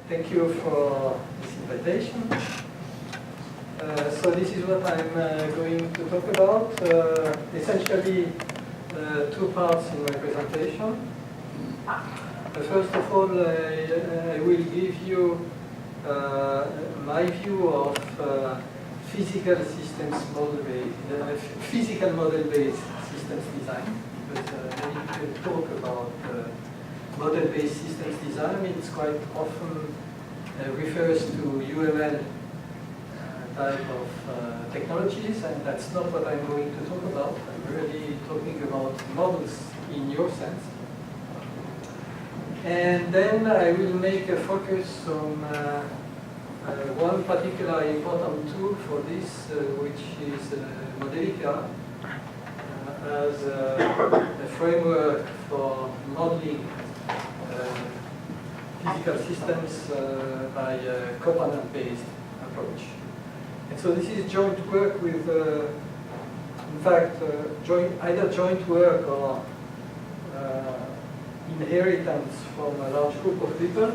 Thank you for this invitation. So this is what I'm going to talk about. Essentially, two parts in my presentation. First of all, I will give you my view of physical model-based systems design. Because when you talk about model-based systems design, it's quite often refers to UML type of technologies, and that's not what I'm going to talk about. I'm really talking about models in your sense. And then I will make a focus on one particular important tool for this, which is Modelica, as a framework for modeling physical systems by a component-based approach. And so this is joint work with, in fact, either joint work or inheritance from a large group of people.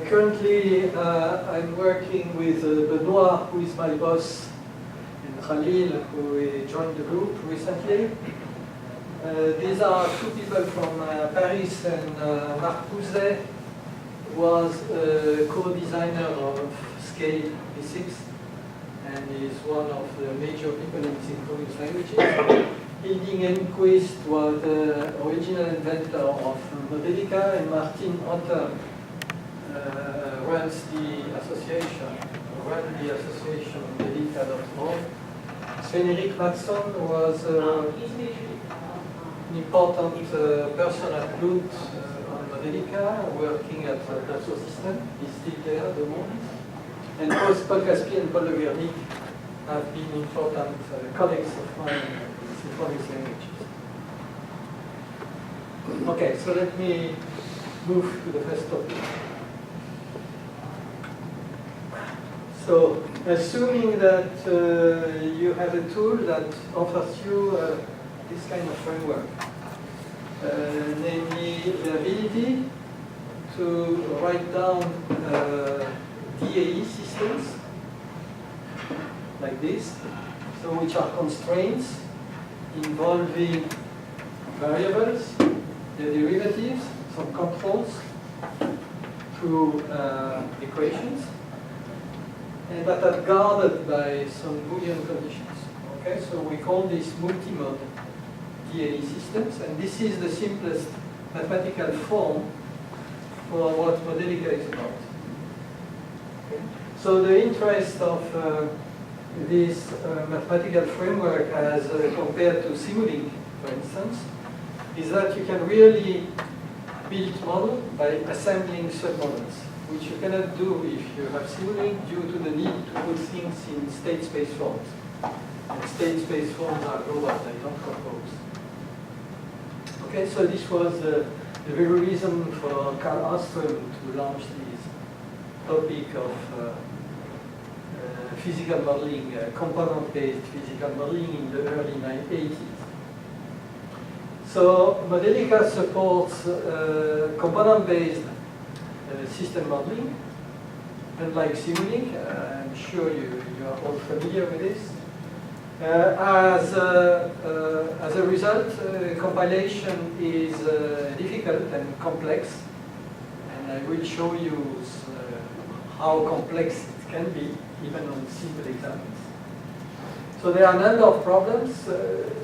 Currently, I'm working with Benoit, who is my boss, and Khalil, who joined the group recently. These are two people from Paris, and Marc Pouzet was a co-designer of Scale V6 and is one of the major people in synchronous languages. Hilding Enquist was the original inventor of Modelica, and Martin Otter runs the association Modelica.org. Sven-Erik Mattsson was an important person at Lund on Modelica, working at Dassault Systèmes. He's still there at the moment. And Paul Caspi and Paul Le Vernick have been important colleagues of mine in synchronous languages. Okay, so let me move to the first topic. So, assuming that you have a tool that offers you this kind of framework, namely the ability to write down DAE systems like this, so which are constraints involving variables, their derivatives, some controls through equations, and that are guarded by some Boolean conditions. Okay, so we call this multi-mode DAE systems, and this is the simplest mathematical form for what Modelica is about. Okay. So the interest of this mathematical framework as compared to Simulink, for instance, is that you can really build model by assembling submodels, which you cannot do if you have Simulink due to the need to put things in state space forms. And state space forms are global, they don't compose. Okay, so this was the very reason for Carl Ostrom to launch this topic of physical modeling, component-based physical modeling in the early 80s. So Modelica supports component-based system modeling, unlike Simulink. I'm sure you are all familiar with this. As a result, compilation is difficult and complex, and I will show you how complex it can be, even on simple examples. So there are a number of problems.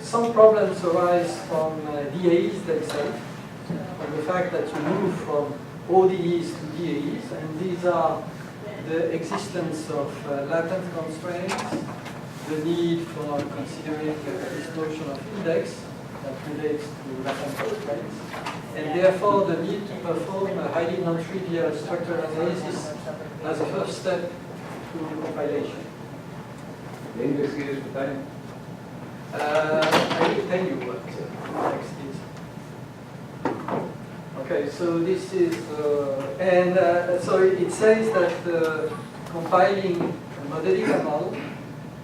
Some problems arise from DAEs themselves, from the fact that you move from ODEs to DAEs, and these are the existence of latent constraints, the need for considering this notion of index that relates to latent constraints, and therefore the need to perform a highly non-trivial structural analysis as a first step to compilation. The index here is the time. I will tell you what index is. Okay, so this is, so it says that compiling a Modelica model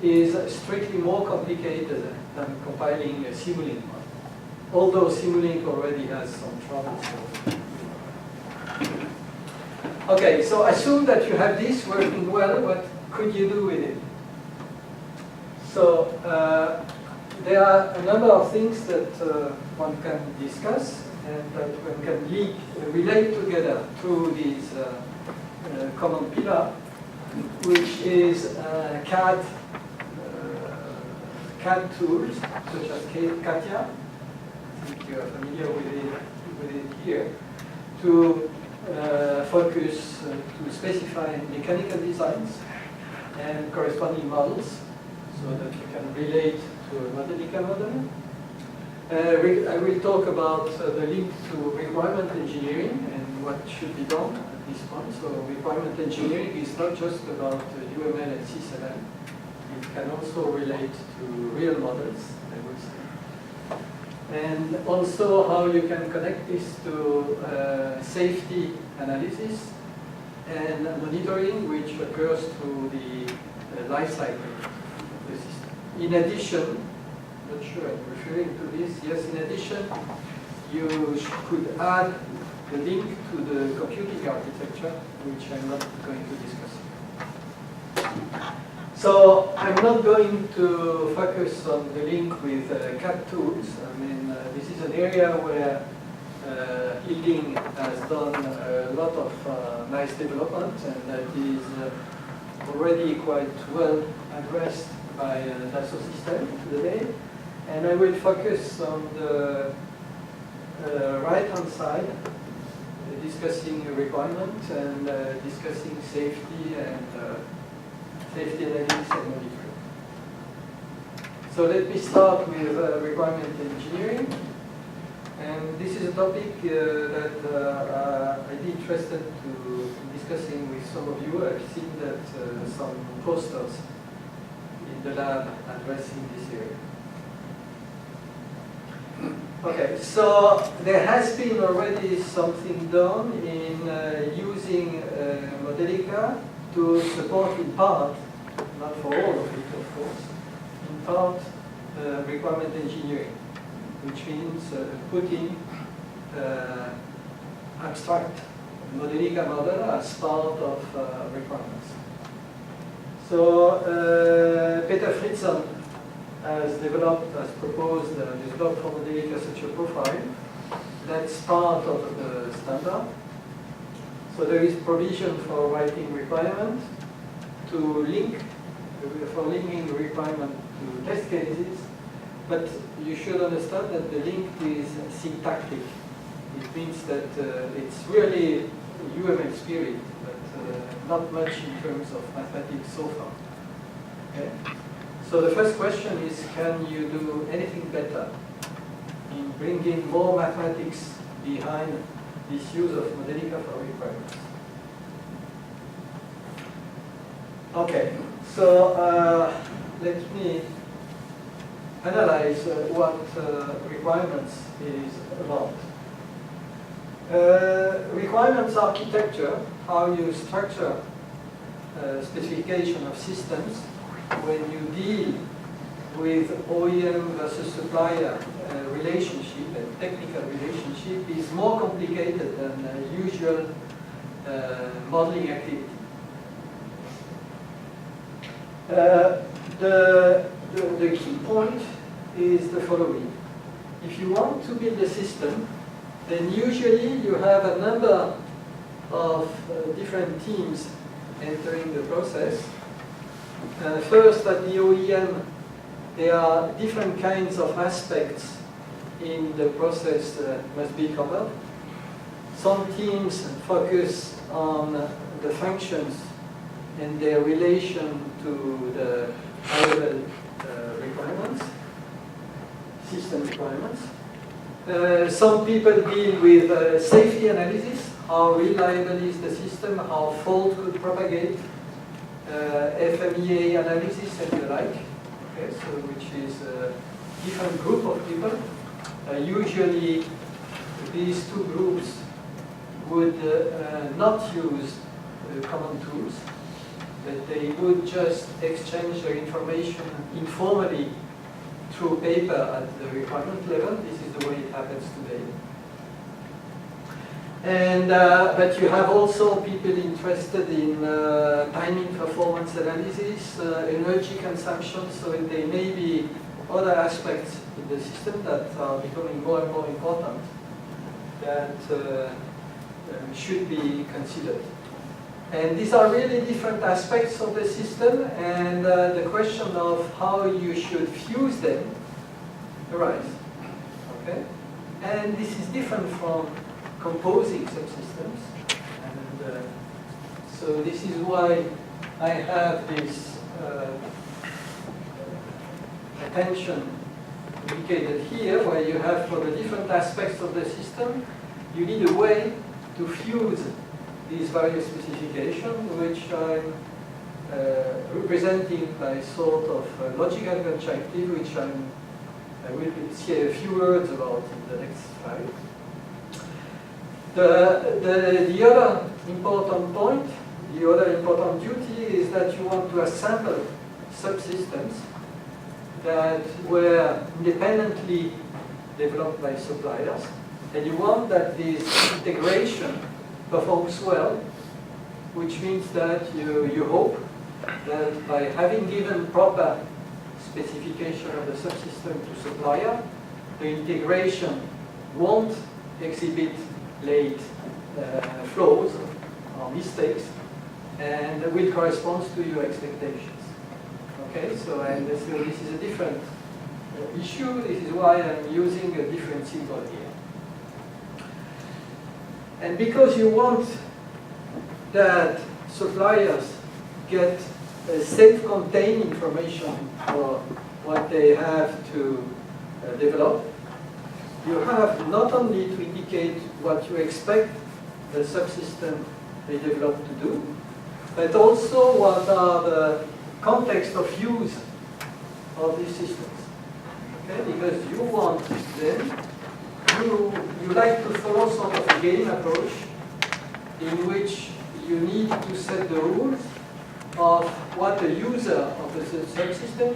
is strictly more complicated than compiling a Simulink model, although Simulink already has some troubles. Okay, so assume that you have this working well. What could you do with it? So there are a number of things that one can discuss and that one can relate together through this common pillar, which is CAD tools such as CATIA. I think you are familiar with it here, to focus to specify mechanical designs and corresponding models so that you can relate to a Modelica model. I will talk about the link to requirement engineering and what should be done at this point. So requirement engineering is not just about UML and C7. It can also relate to real models, I would say. And also how you can connect this to safety analysis and monitoring, which occurs through the life cycle of the system. In addition, not sure I'm referring to this, yes, in addition, you could add the link to the computing architecture, which I'm not going to discuss. So I'm not going to focus on the link with CAD tools. I mean, this is an area where Hilding has done a lot of nice development, and that is already quite well addressed by Dassault Systèmes today. And I will focus on the right-hand side, discussing requirements and discussing safety and safety analysis and monitoring. So let me start with requirement engineering. And this is a topic that I'd be interested in discussing with some of you. I've seen that some posters in the lab addressing this area. Okay, so there has been already something done in using Modelica to support in part, not for all of it of course, in part requirement engineering, which means putting abstract Modelica model as part of requirements. So Peter Fritzen has proposed, developed for Modelica such a profile. That's part of the standard. So there is provision for writing requirement to link, for linking requirement to test cases, but you should understand that the link is syntactic. It means that it's really UML spirit, but not much in terms of mathematics so far. Okay? So the first question is, can you do anything better in bringing more mathematics behind this use of Modelica for requirements? Okay, so let me analyze what requirements is about. Requirements architecture, how you structure specification of systems when you deal with OEM versus supplier relationship and technical relationship, is more complicated than usual modeling activity. The key point is the following. If you want to build a system, then usually you have a number of different teams entering the process. First, at the OEM, there are different kinds of aspects in the process that must be covered. Some teams focus on the functions and their relation to the high-level requirements, system requirements. Some people deal with safety analysis, how reliable is the system, how fault could propagate, FMEA analysis and the like. Okay, so which is a different group of people. Usually these two groups would not use common tools, but they would just exchange their information informally through paper at the requirement level. This is the way it happens today. And, but you have also people interested in timing performance analysis, energy consumption, so there may be other aspects in the system that are becoming more and more important that should be considered. And these are really different aspects of the system, and the question of how you should fuse them arise. Okay? And this is different from composing subsystems. And so this is why I have this attention indicated here, where you have for the different aspects of the system, you need a way to fuse these various specifications, which I'm representing by sort of logical conjunctive, which I will say a few words about in the next slide. The other important point, the other important duty is that you want to assemble subsystems that were independently developed by suppliers, and you want that this integration performs well, which means that you hope that by having given proper specification of the subsystem to supplier, the integration won't exhibit late flows or mistakes and will correspond to your expectations. Okay, so this is a different issue. This is why I'm using a different symbol here. And because you want that suppliers get self-contained information for what they have to develop, you have not only to indicate what you expect the subsystem they develop to do, but also what are the context of use of these systems. Okay? Because you want them, you like to follow sort of a game approach in which you need to set the rules of what the user of the subsystem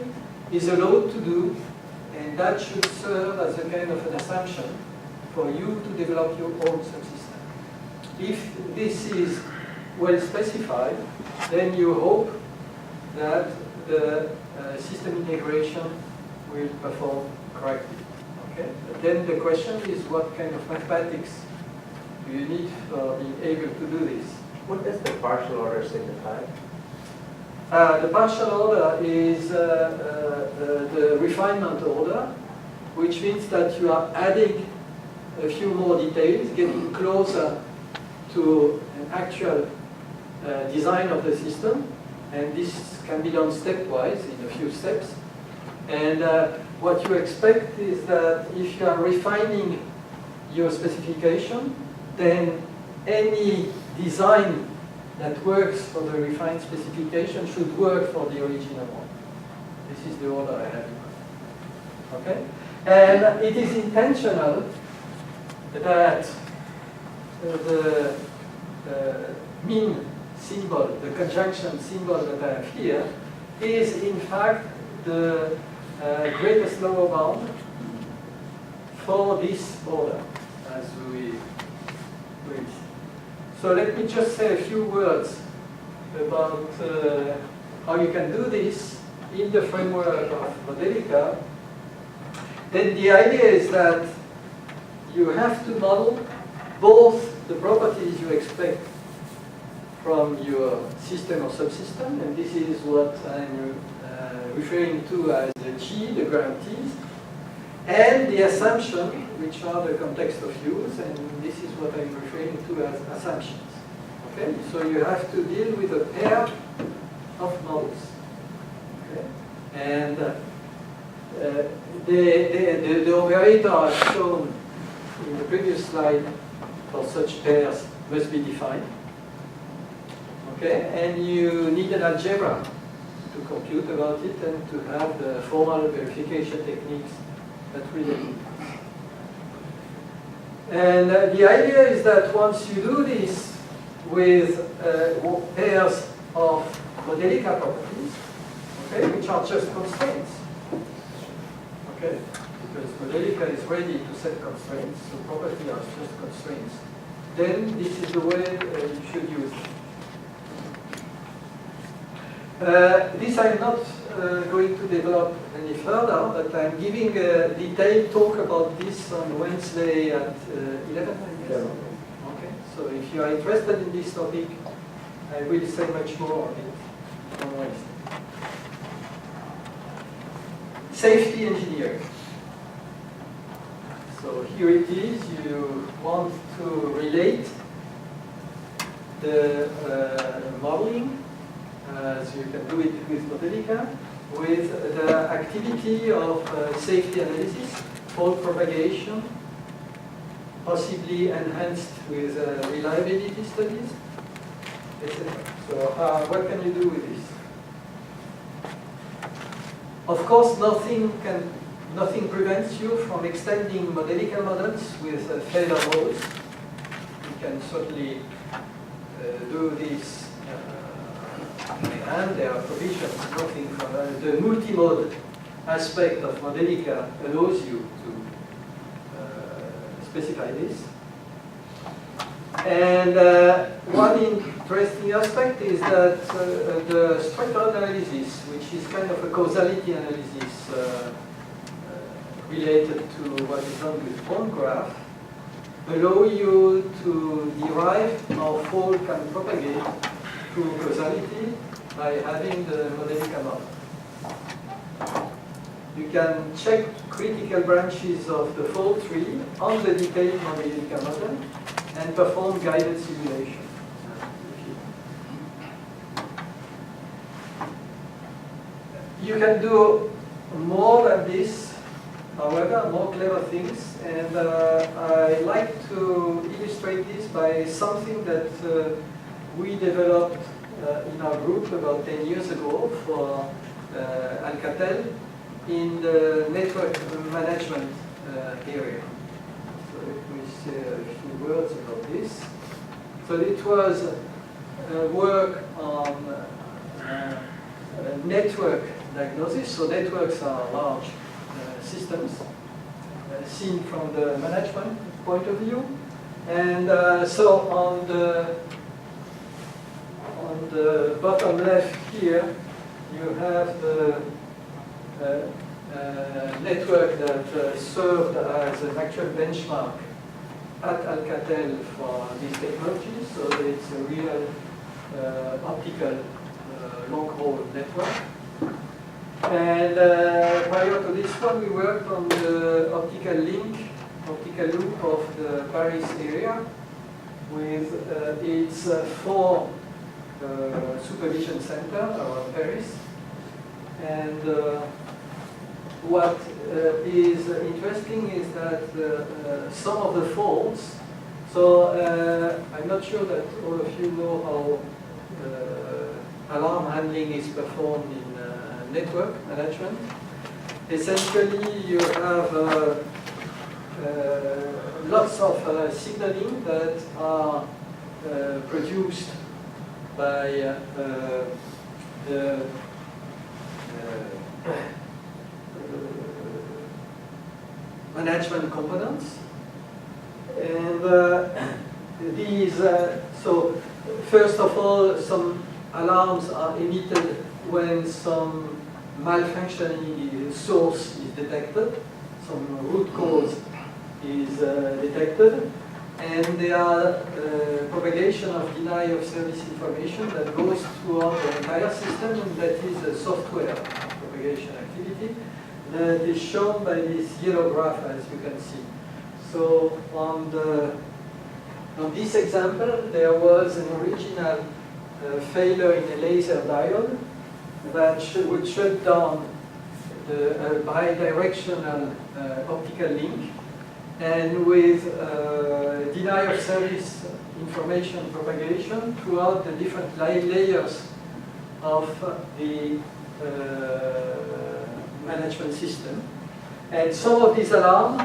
is allowed to do, and that should serve as a kind of an assumption for you to develop your own subsystem. If this is well specified, then you hope that the system integration will perform correctly. Okay? But then the question is, what kind of mathematics do you need for being able to do this? What does the partial order signify? The partial order is the refinement order, which means that you are adding a few more details, getting closer to an actual design of the system, and this can be done stepwise in a few steps. And what you expect is that if you are refining your specification, then any design that works for the refined specification should work for the original one. This is the order I have in mind. Okay? And it is intentional that the mean symbol, the conjunction symbol that I have here, is in fact the greatest lower bound for this order, as we will see. So let me just say a few words about how you can do this in the framework of Modelica. Then the idea is that you have to model both the properties you expect from your system or subsystem, and this is what I'm referring to as the G, the guarantees, and the assumption, which are the context of use, and this is what I'm referring to as assumptions. Okay? So you have to deal with a pair of models. Okay? And the operator I've shown in the previous slide for such pairs must be defined. Okay? And you need an algebra to compute about it and to have the formal verification techniques that really do. And the idea is that once you do this with pairs of Modelica properties, okay, which are just constraints, okay, because Modelica is ready to set constraints, so properties are just constraints. then this is the way you should use it. This I'm not going to develop any further, but I'm giving a detailed talk about this on Wednesday at 11, I guess. Okay, so if you are interested in this topic, I will say much more on it on Wednesday. Safety engineering. So here it is. You want to relate the modeling, as you can do it with Modelica, with the activity of safety analysis, fault propagation, possibly enhanced with reliability studies, etc. So what can you do with this? Of course, nothing prevents you from extending Modelica models with failure modes. You can certainly do this and there are provisions. Nothing from the multi-mode aspect of Modelica allows you to specify this. And one interesting aspect is that the structural analysis, which is kind of a causality analysis related to what is done with bond graph, allow you to derive how fault can propagate through causality by having the Modelica model. You can check critical branches of the fault tree on the detailed Modelica model and perform guided simulation. You can do more than this, however, more clever things, and I like to illustrate this by something that we developed in our group about 10 years ago for Alcatel in the network management area. So let me say a few words about this. So it was work on network diagnosis. So networks are large systems seen from the management point of view. And so on the bottom left here, you have the network that served as an actual benchmark at Alcatel for these technologies. So it's a real optical long-haul network. And prior to this one, we worked on the optical loop of the Paris area with its 4 supervision centers around Paris. And what is interesting is that some of the faults, so I'm not sure that all of you know how alarm handling is performed in network management. Essentially, you have lots of signaling that are produced by the management components. And these, so first of all, some alarms are emitted when some malfunctioning source is detected, some root cause is detected, and there are propagation of denial of service information that goes throughout the entire system, and that is a software propagation activity that is shown by this yellow graph, as you can see. So on this example, there was an original failure in a laser diode that would shut down the bidirectional optical link, and with denial of service information propagation throughout the different layers of the management system. And some of these alarms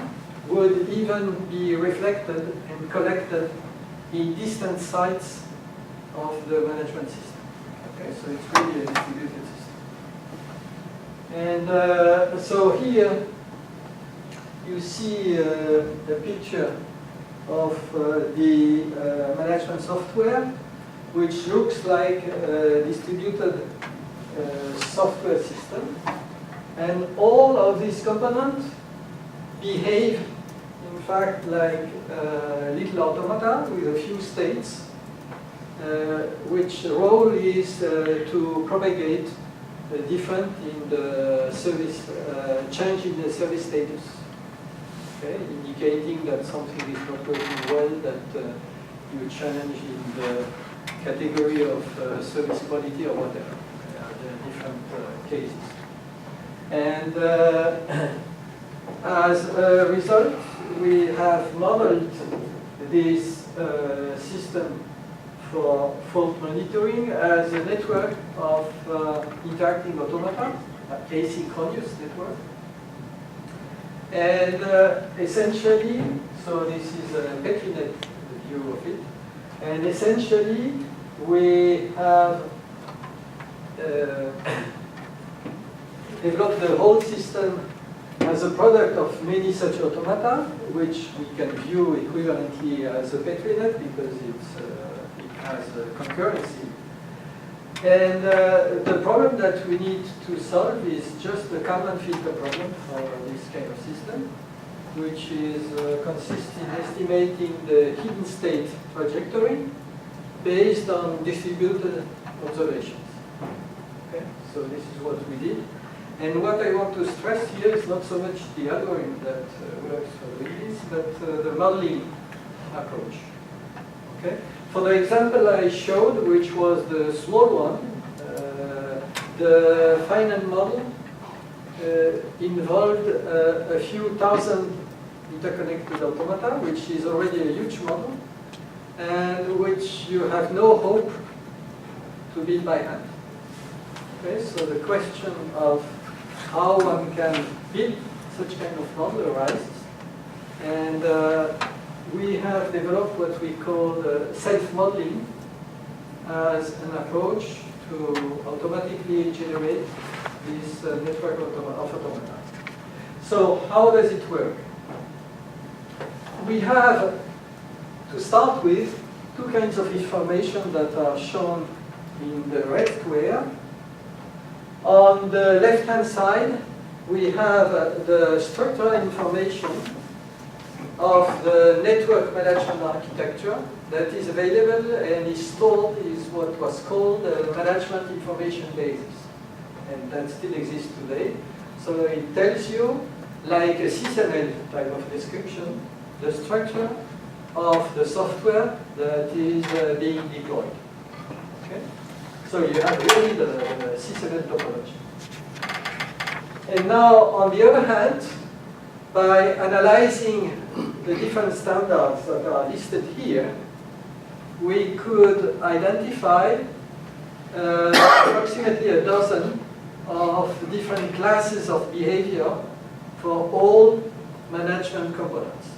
would even be reflected and collected in distant sites of the management system. Okay, so it's really a distributed system. And so here you see a picture of the management software, which looks like a distributed software system. And all of these components behave, in fact, like little automata with a few states, which role is to propagate different in the service, change in the service status. Okay, indicating that something is not working well, that you change in the category of service quality or whatever. There are different cases. And as a result, we have modeled this system for fault monitoring as a network of interacting automata, asynchronous network. And essentially, so this is a PetriNet view of it, and essentially we have developed the whole system as a product of many such automata, which we can view equivalently as a PetriNet because it has a concurrency. And the problem that we need to solve is just the Kalman filter problem for this kind of system, which is consists in estimating the hidden state trajectory based on distributed observations. Okay, so this is what we did. And what I want to stress here is not so much the algorithm that works for this, but the modeling approach. Okay. For the example I showed, which was the small one, the finite model involved a few thousand interconnected automata, which is already a huge model, and which you have no hope to build by hand. Okay, so the question of how one can build such kind of model arises, and we have developed what we call self-modeling as an approach to automatically generate this network of automata. So how does it work? We have, to start with, two kinds of information that are shown in the red square. On the left-hand side, we have the structural information of the network management architecture that is available and is stored is what was called the management information basis. And that still exists today. So it tells you, like a CSML type of description, the structure of the software that is being deployed. Okay? So you have really the CSML topology. And now, on the other hand, by analyzing the different standards that are listed here, we could identify approximately a dozen of different classes of behavior for all management components.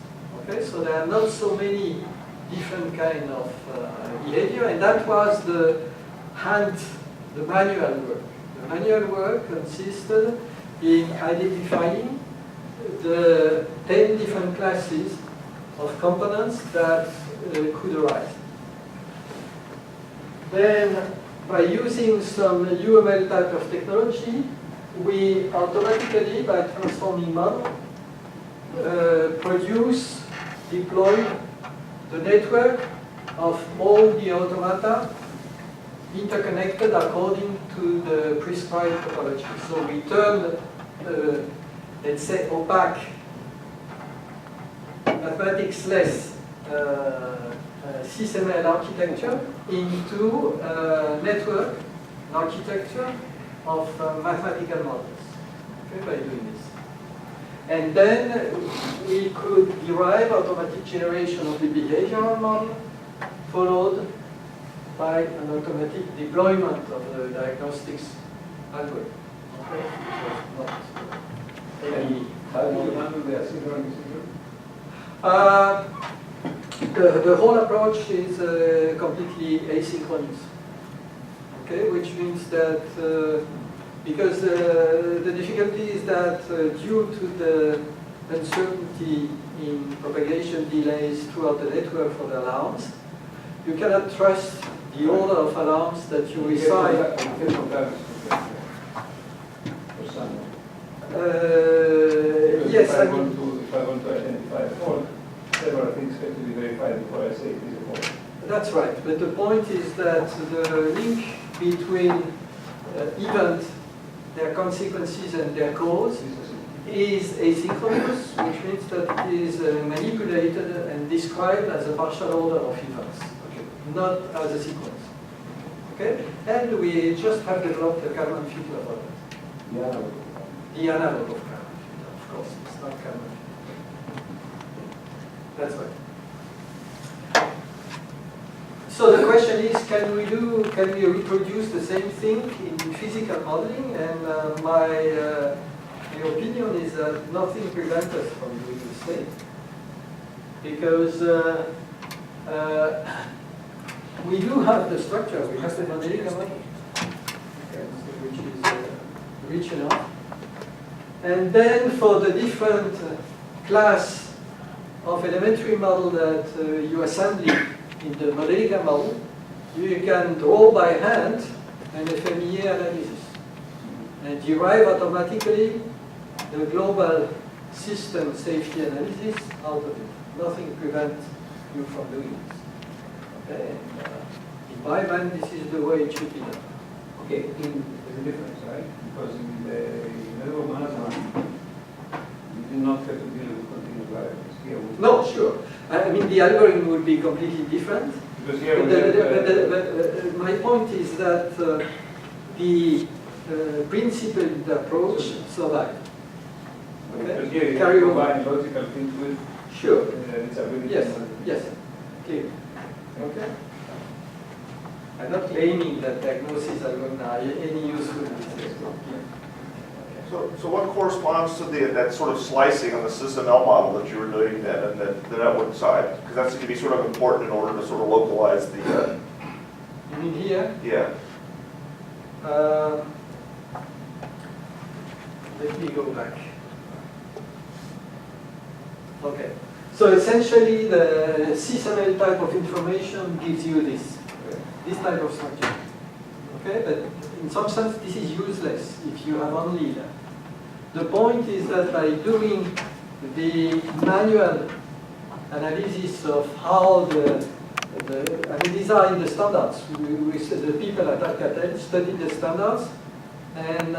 Okay, so there are not so many different kind of behavior, and that was the manual work. The manual work consisted in identifying the 10 different classes of components that could arise. Then, by using some UML type of technology, we automatically, by transforming model, deploy the network of all the automata interconnected according to the prescribed topology. So we turn, let's say, opaque, mathematics-less CSML architecture into a network architecture of mathematical models, okay, by doing this. And then we could derive automatic generation of the behavioral model, followed by an automatic deployment of the diagnostics algorithm. Okay? How do you handle the asynchronous behavior? The whole approach is completely asynchronous. Okay, which means that because the difficulty is that due to the uncertainty in propagation delays throughout the network for the alarms. You cannot trust the order of alarms that you recite. Yes, if I want to identify a fault, several things have to be verified before I say it is a fault. That's right, but the point is that the link between event, their consequences and their cause is asynchronous, which means that it is manipulated and described as a partial order of events, not as a sequence. Okay? And we just have developed a Kalman filter for that. Yeah. The analog of Kalman filter, of course, it's not Kalman filter. That's right. So the question is, can we reproduce the same thing in physical modeling? And my opinion is that nothing prevents us from doing the same, because we do have the structure. We have the Modelica model, which is rich enough. And then for the different class of elementary model that you assemble in the Modelica model, you can draw by hand an FMEA analysis and derive automatically the global system safety analysis out of it. Nothing prevents you from doing this. Okay? And, in my mind, this is the way it should be done. Okay, there's a difference, right? Because in the network management, you do not have to deal with continuous variables. Here we No, sure. I mean, the algorithm would be completely different. Because here But, we have, but my point is that the principled approach survived. because here you Carry on. combine logical things with Sure. its ability. Yes. Yes. Clear. Okay. I'm not claiming that diagnoses are going to have any useful. So what corresponds to that sort of slicing on the SysML model that you were doing then, and the network side? Because that seems to be sort of important in order to sort of localize the, You mean here? yeah. Let me go back. Okay. So essentially, the SysML type of information gives you this type of structure. Okay, but in some sense, this is useless if you have only that. The point is that by doing the manual analysis of how these are in the standards. The people at Alcatel studied the standards and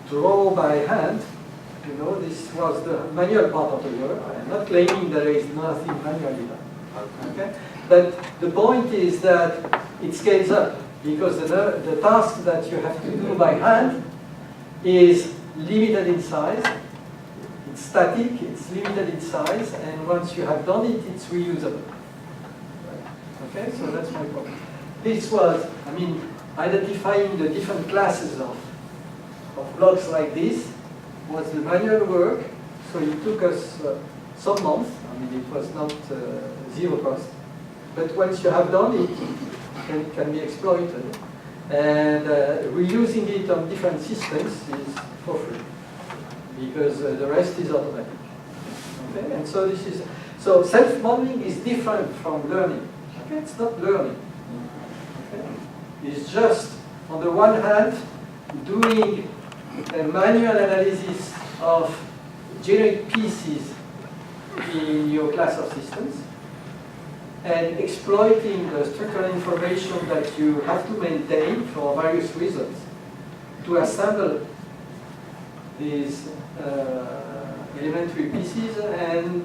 draw by hand. You know, this was the manual part of the work. I'm not claiming there is nothing manually done. Okay? But the point is that it scales up because the task that you have to do by hand is limited in size. It's static, it's limited in size, and once you have done it, it's reusable. Okay, so that's my point. This was, I mean, identifying the different classes of blocks like this was the manual work, so it took us some months. I mean, it was not zero cost. But once you have done it, it can be exploited. And reusing it on different systems is for free, because the rest is automatic. Okay? And so this is, so self-modeling is different from learning. Okay? It's not learning. Okay? It's just, on the one hand, doing a manual analysis of generic pieces in your class of systems and exploiting the structural information that you have to maintain for various reasons to assemble these elementary pieces and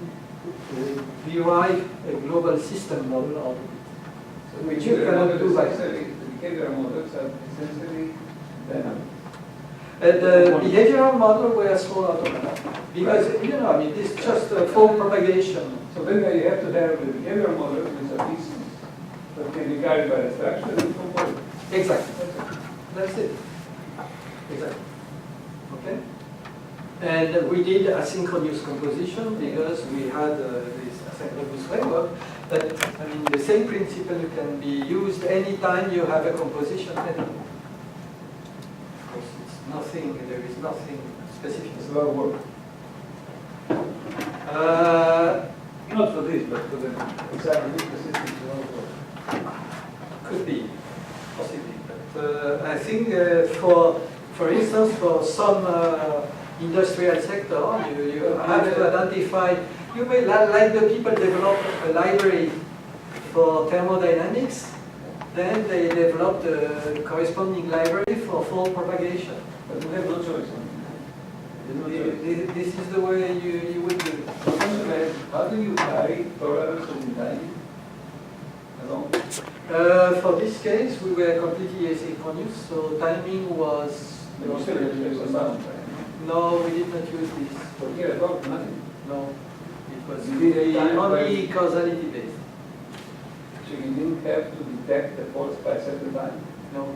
derive a global system model out of it, which you cannot do by yourself. The behavioral models are essentially dynamic. The behavioral model were small automata. Because, you know, I mean, this is just a full propagation. So then you have to have the behavioral model with a piece that can be carried by the structure and compose. Exactly. That's it. Exactly. Okay? And we did asynchronous composition because we had this asynchronous framework. But, I mean, the same principle can be used anytime you have a composition method. Nothing, there is nothing specific. It's a lot of work. Not for this, but for the exactly the systems also. Could be, possibly. But I think for instance, for some industrial sector, you have to identify, you may, like the people develop a library for thermodynamics, then they develop the corresponding library for fault propagation. But we have no choice. This is the way you would do it. How do you carry tolerance in time along? For this case, we were completely asynchronous, so timing was... But you still have to use a bound, right? No, we did not use this. So here about nothing. No, it was You did time only causality based. So you didn't have to detect the faults by a certain time? No,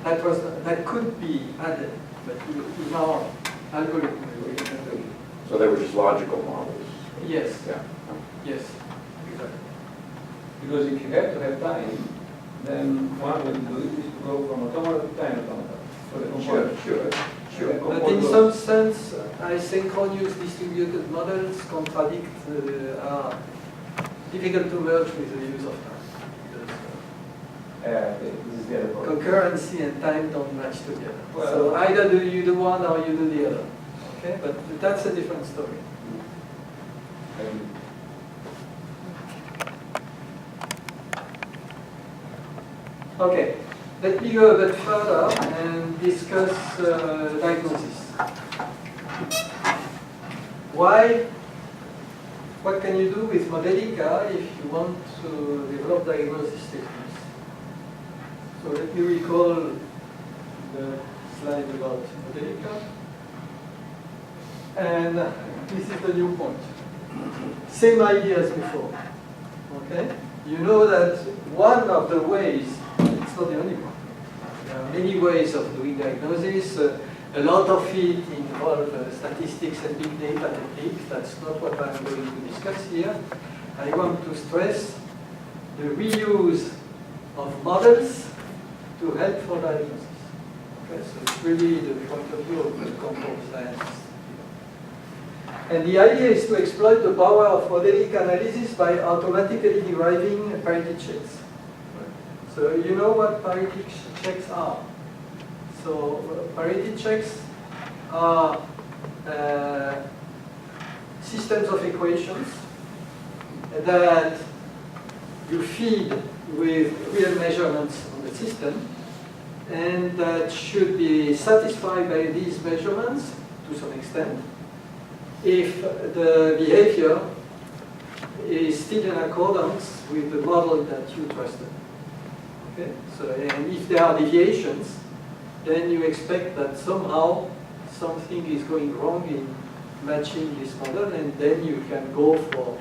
that could be added, but in our algorithm we didn't do it. So they were just logical models. Yes, Yeah. yes, exactly. Because if you have to have time, then one way to do it is to go from automata to time automata. For the component. Sure. But in some sense, asynchronous distributed models contradict, are difficult to merge with the use of time. Because, This is the other problem. concurrency and time don't match together. Well- So either you do one or you do the other. Okay, but that's a different story. Okay, let me go a bit further and discuss diagnosis. What can you do with Modelica if you want to develop diagnosis techniques? So let me recall the slide about Modelica. And this is the new point. Same idea as before. Okay? You know that one of the ways, it's not the only one, there are many ways of doing diagnosis. A lot of it involves statistics and big data techniques. That's not what I'm going to discuss here. I want to stress the reuse of models to help for diagnosis. Okay, so it's really the point of view of the control science. And the idea is to exploit the power of Modelica analysis by automatically deriving parity checks. So you know what parity checks are. So parity checks are systems of equations that you feed with real measurements on the system, and that should be satisfied by these measurements to some extent if the behavior is still in accordance with the model that you trusted. Okay? So, and if there are deviations, then you expect that somehow something is going wrong in matching this model, and then you can go for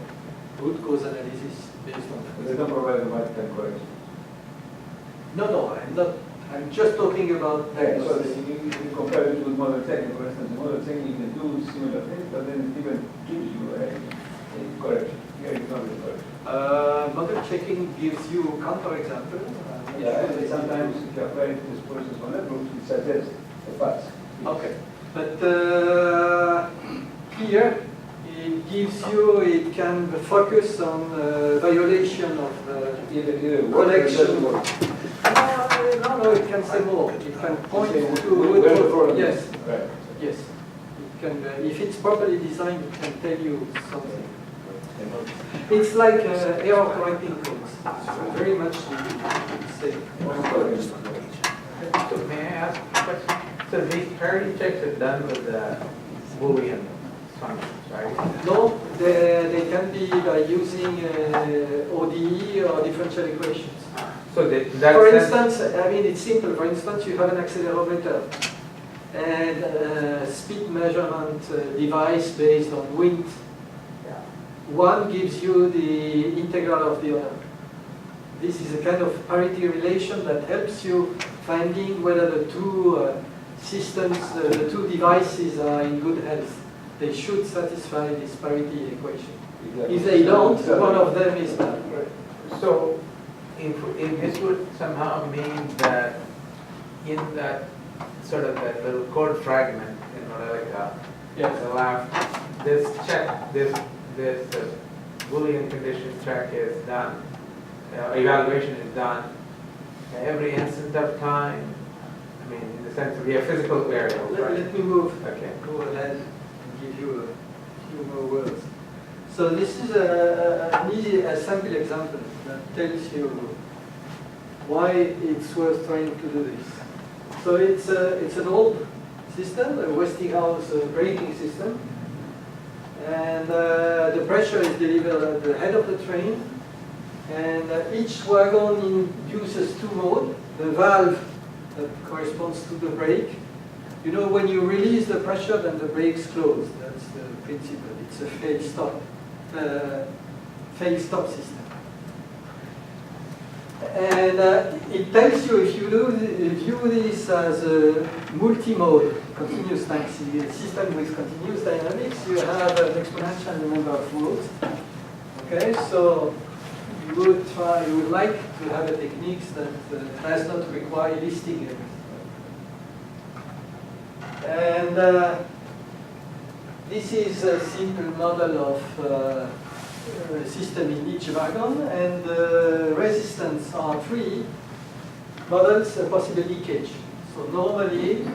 root cause analysis based on that. They don't provide the right time correction. No, I'm not. I'm just talking about So diagnosis. you compare it with model technique, for instance, model technique you can do similar things, but then it even gives you a correction. Here it's not a correction. Model checking gives you counterexample. Yeah, and sometimes if you apply this process on networks, it suggests a path. Okay, but here it can focus on violation of Either collection. work. No, it can say more. It can point Say to where the problem is. yes, Right. yes. It can, if it's properly designed, it can tell you something. It's like error correcting codes. It's very much the same. So may I ask a question? So these parity checks are done with the Boolean functions, right? No, they can be by using ODE or differential equations. So that For sense- instance, I mean, it's simple. For instance, you have an accelerometer and a speed measurement device based on wind. Yeah. One gives you the integral of the other. This is a kind of parity relation that helps you finding whether the two systems, the two devices are in good health. They should satisfy this parity equation. Exactly. If they don't, one of them is bad. So if this would somehow mean that in that sort of that little code fragment in Modelica, Yes. the left, this check, this Boolean condition check is done, evaluation is done every instant of time. I mean, in the sense that we have physical variables, right? Let me move. Okay. Go ahead and give you a few more words. So this is an easy sample example that tells you why it's worth trying to do this. So it's an old system, a Westinghouse braking system, and the pressure is delivered at the head of the train, and each wagon induces two modes. The valve that corresponds to the brake. You know, when you release the pressure, then the brakes close. That's the principle. It's a fail-stop system. And it tells you, if you view this as a multi-mode continuous system with continuous dynamics, you have an exponential number of modes. Okay, so you would like to have a technique that does not require listing everything. And this is a simple model of system in each wagon, and the resistance are three models, a possible leakage. So normally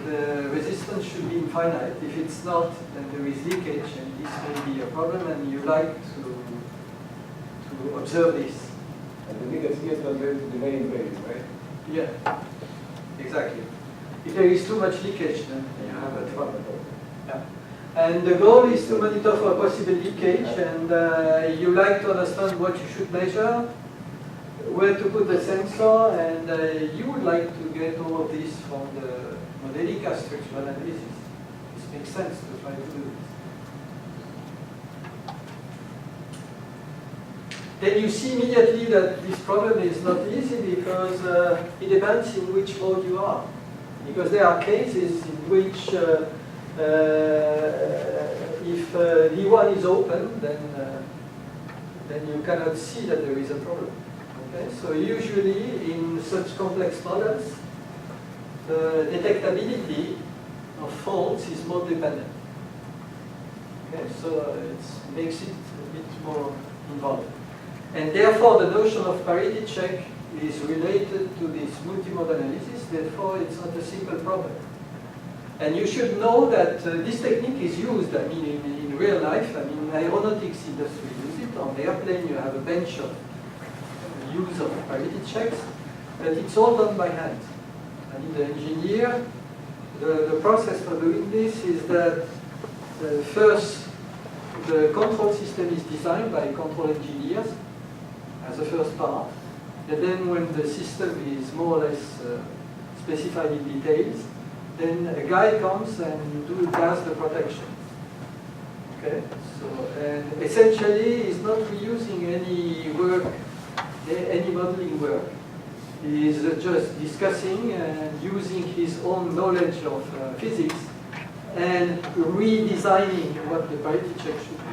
the resistance should be infinite. If it's not, then there is leakage, and this may be a problem, and you like to observe this. And the leakage here translates to delay in phase, right? Yeah, exactly. If there is too much leakage, then you have a trouble. Yeah. And the goal is to monitor for a possible leakage, and you like to understand what you should measure, where to put the sensor, and you would like to get all of this from the Modelica structural analysis. This makes sense to try to do this. Then you see immediately that this problem is not easy because it depends in which mode you are. Because there are cases in which if D1 is open, then you cannot see that there is a problem. Okay? So usually in such complex models, the detectability of faults is mode dependent. Okay? So it makes it a bit more involved. And therefore the notion of parity check is related to this multimodal analysis, therefore it's not a simple problem. And you should know that this technique is used, I mean, in real life. I mean, aeronautics industry use it. On the airplane you have a bench of use of parity checks, but it's all done by hand. I mean, the engineer, the process for doing this is that first the control system is designed by control engineers as a first part. And then when the system is more or less specified in details, then a guy comes and does the protection. Okay? So, and essentially he's not reusing any work, any modeling work. He's just discussing and using his own knowledge of physics and redesigning what the parity check should be.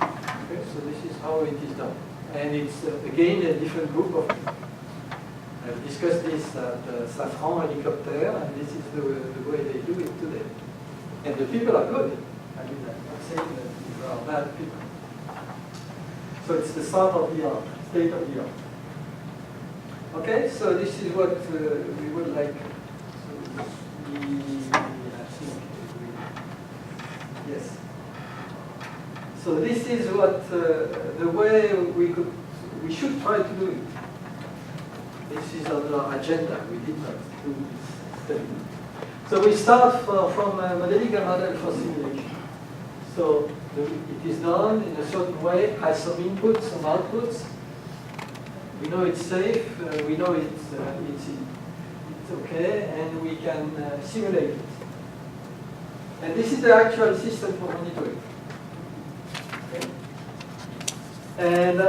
Okay? So this is how it is done. And it's, again, a different group of people. I've discussed this at Safran Helicopter, and this is the way they do it today. And the people are good. I mean, I'm not saying that these are bad people. So it's the start of the art, state of the art. Okay, so this is what we would like. So I think, yes. So this is what the way we should try to do it. This is on our agenda. We did not do this study. So we start from a Modelica model for simulation. So it is done in a certain way, has some inputs, some outputs. We know it's safe. We know it's okay, and we can simulate it. And this is the actual system for monitoring. Okay. And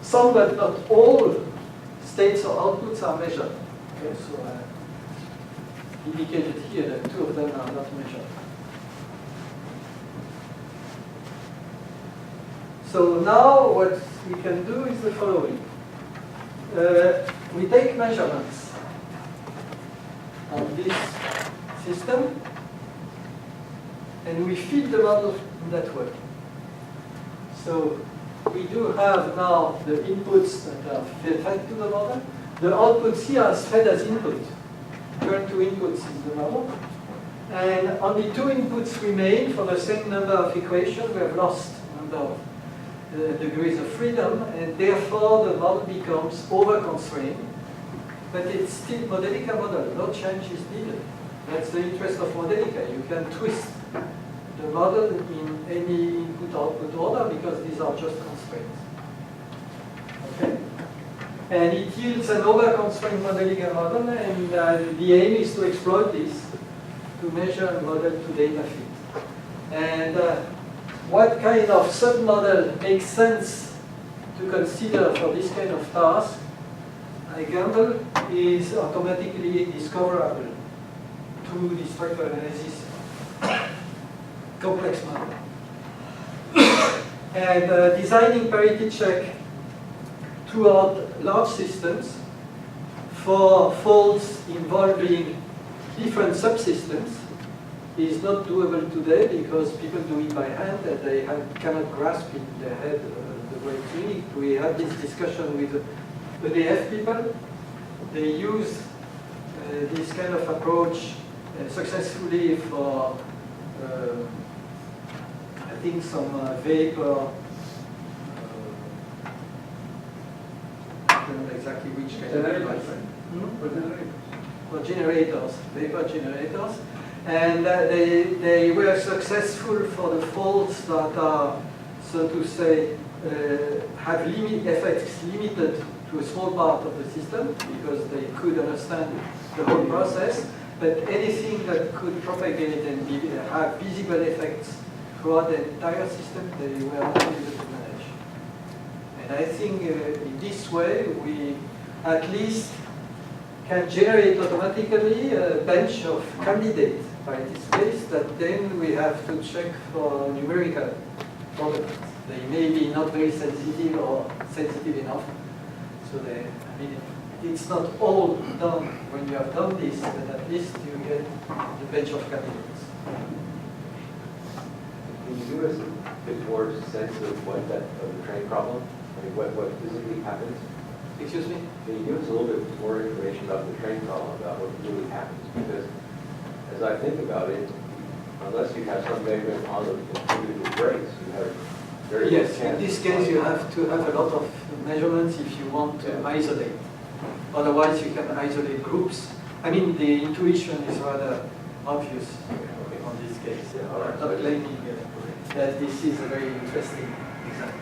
some, but not all, states or outputs are measured. Okay, so indicated here that two of them are not measured. So now what we can do is the following. We take measurements on this system and we feed the model in that way. So we do have now the inputs that are fed to the model. The outputs here are fed as input. Current two inputs is the model. And only two inputs remain for the same number of equations. We have lost number of degrees of freedom, and therefore the model becomes over-constrained. But it's still Modelica model. No change is needed. That's the interest of Modelica. You can twist the model in any input-output order because these are just constraints. Okay? And it yields an over-constrained Modelica model, and the aim is to exploit this to measure and model to data fit. And what kind of submodel makes sense to consider for this kind of task, I gamble, is automatically discoverable through the structural analysis complex model. And designing parity check throughout large systems for folds involving different subsystems is not doable today because people do it by hand and they cannot grasp in their head the way it's unique. We had this discussion with the EDF people. They use this kind of approach successfully for, I think, some vapor, I don't know exactly which kind of device. For generators, vapor generators. And they were successful for the folds that are, so to say, have effects limited to a small part of the system because they could understand the whole process. But anything that could propagate and have visible effects throughout the entire system, they were not able to manage. And I think in this way, we at least can generate automatically a bench of candidate parity space that then we have to check for numerical properties. They may be not very sensitive or sensitive enough. So I mean, it's not all done when you have done this, but at least you get the bench of candidates. Can you give us a bit more sense of what of the train problem? I mean, what physically happens? Excuse me? Can you give us a little bit more information about the train problem, about what really happens? Because as I think about it, unless you have some measurement on the contributed breaks, you have very good Yes, chance. in this case you have to have a lot of measurements if you want to isolate. Otherwise you can isolate groups. I mean, the intuition is rather obvious on this case. I'm not claiming that this is a very interesting example.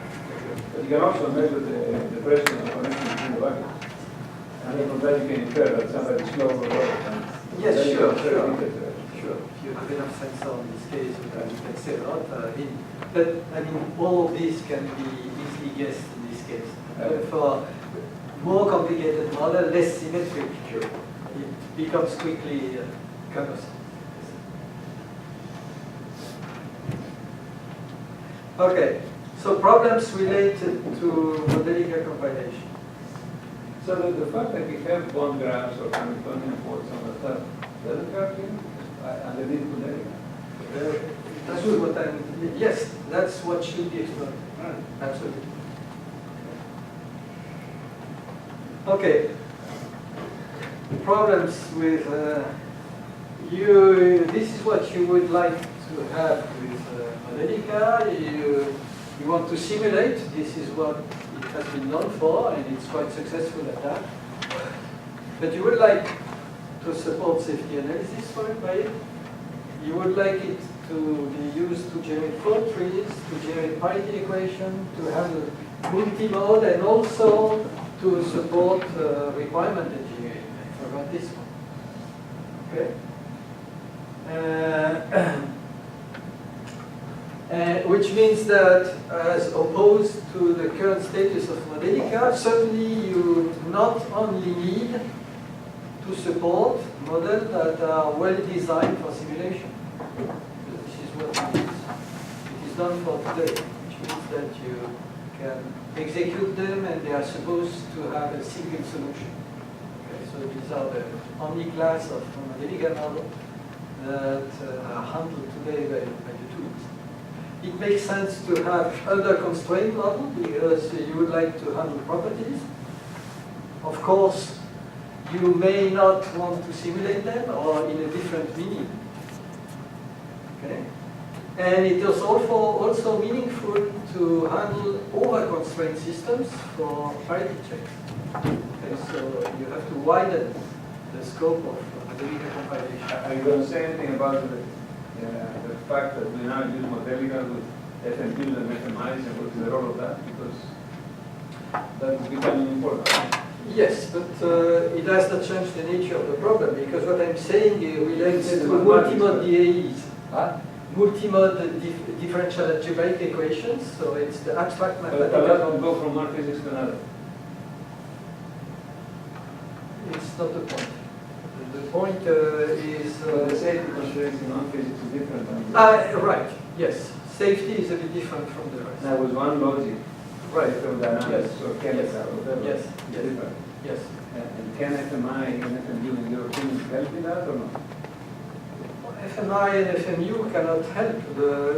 But you can also measure the pressure and connection between the buckets. And from that you can infer that somebody is slow or low. Yes, sure. If you have enough sensor in this case, you can say a lot. But all of these can be easily guessed in this case. For more complicated model, less symmetric, it becomes quickly cumbersome. Okay, so problems related to Modelica compilation. So the fact that we have bond graphs or Hamiltonian force on the top, doesn't hurt you? And they didn't put anything. That's what yes, that's what should be explored. Absolutely. Okay. Problems with this is what you would like to have with Modelica. You want to simulate. This is what it has been done for, and it's quite successful at that. But you would like to support safety analysis for it by it. You would like it to be used to generate fault trees, to generate parity equation, to handle multi-mode, and also to support requirement engineering. I forgot this one. Okay. Which means that as opposed to the current status of Modelica, certainly you not only need to support models that are well designed for simulation. This is what it is done for today, which means that you can execute them and they are supposed to have a single solution. Okay, so these are the only class of Modelica model that are handled today by the tools. it makes sense to have under constraint model because you would like to handle properties. Of course, you may not want to simulate them or in a different meaning. Okay? And it is also meaningful to handle over-constrained systems for parity checks. Okay, so you have to widen the scope of Modelica compilation. Are you going to say anything about the fact that we now use Modelica with FMQs and FMIs and what is the role of that? Because that is becoming important. Yes, but it does not change the nature of the problem because what I'm saying relates to multimode DAEs. Huh? Multimode differential algebraic equations, so it's the abstract But mathematical. that will go from one physics to another. It's not the point. The point is... The safety constraints in non-physics is different than right, yes. Safety is a bit different from the rest. Now with one logic, Right. from dynamics Yes. or chemical or whatever. Yes. It's Yes. different. Yes. And can FMI and FMU in your opinion help in that or not? FMI and FMU cannot help.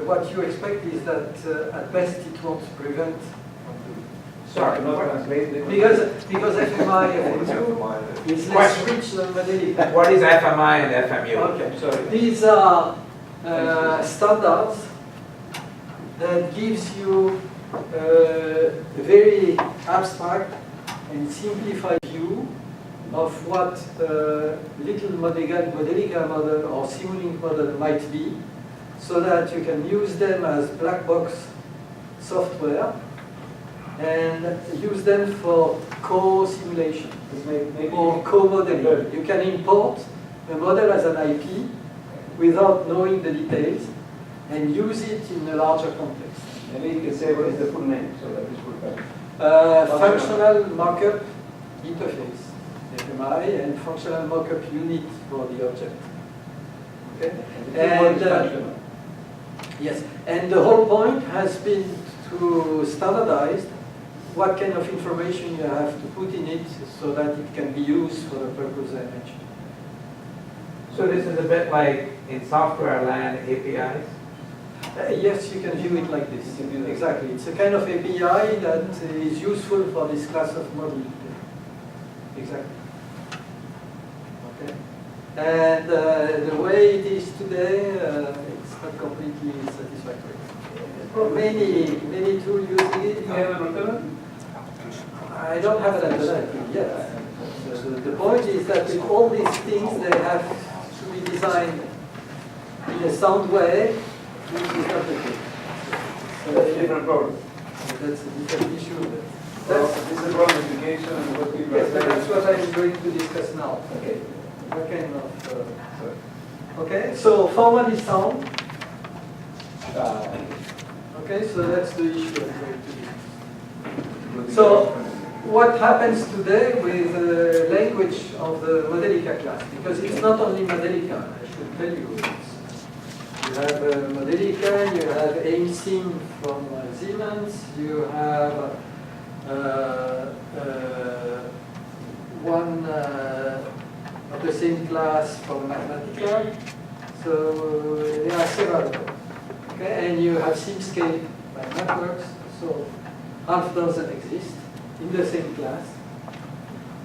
What you expect is that at best it won't prevent from doing. Sorry, not translate the Because FMI and FMU is less rich than Modelica. What is FMI and FMU? Okay. Sorry. These are standards that gives you a very abstract and simplified view of what little Modelica model or Simulink model might be, so that you can use them as black box software and use them for co-simulation or co-modeling. You can import a model as an IP without knowing the details and use it in a larger context. Maybe you can say what is the full name so that this will help. Functional markup interface, FMI, and functional markup unit for the object. Okay? And yes, and the whole point has been to standardize what kind of information you have to put in it so that it can be used for the purpose I mentioned. So this is a bit like in software land APIs? Yes, you can view it like this. Exactly. It's a kind of API that is useful for this class of model. Exactly. Okay. And the way it is today, it's not completely satisfactory. Many tools using it. You have an alternative? I don't have an alternative yet. The point is that with all these things, they have to be designed in a sound way, which is not the case. That's a different problem. That's a different issue. This is wrong implication and what people are Yes, saying. that's what I'm going to discuss now. Okay. What kind of... Sorry. okay, so formally sound. Okay, so that's the issue I'm going to discuss. So, what happens today with the language of the Modelica class? Because it's not only Modelica, I should tell you. You have Modelica, you have AIM-SIM from Siemens, you have one of the same class from Mathematica. So there are several. Okay, and you have SimScape by networks. So half dozen exist in the same class.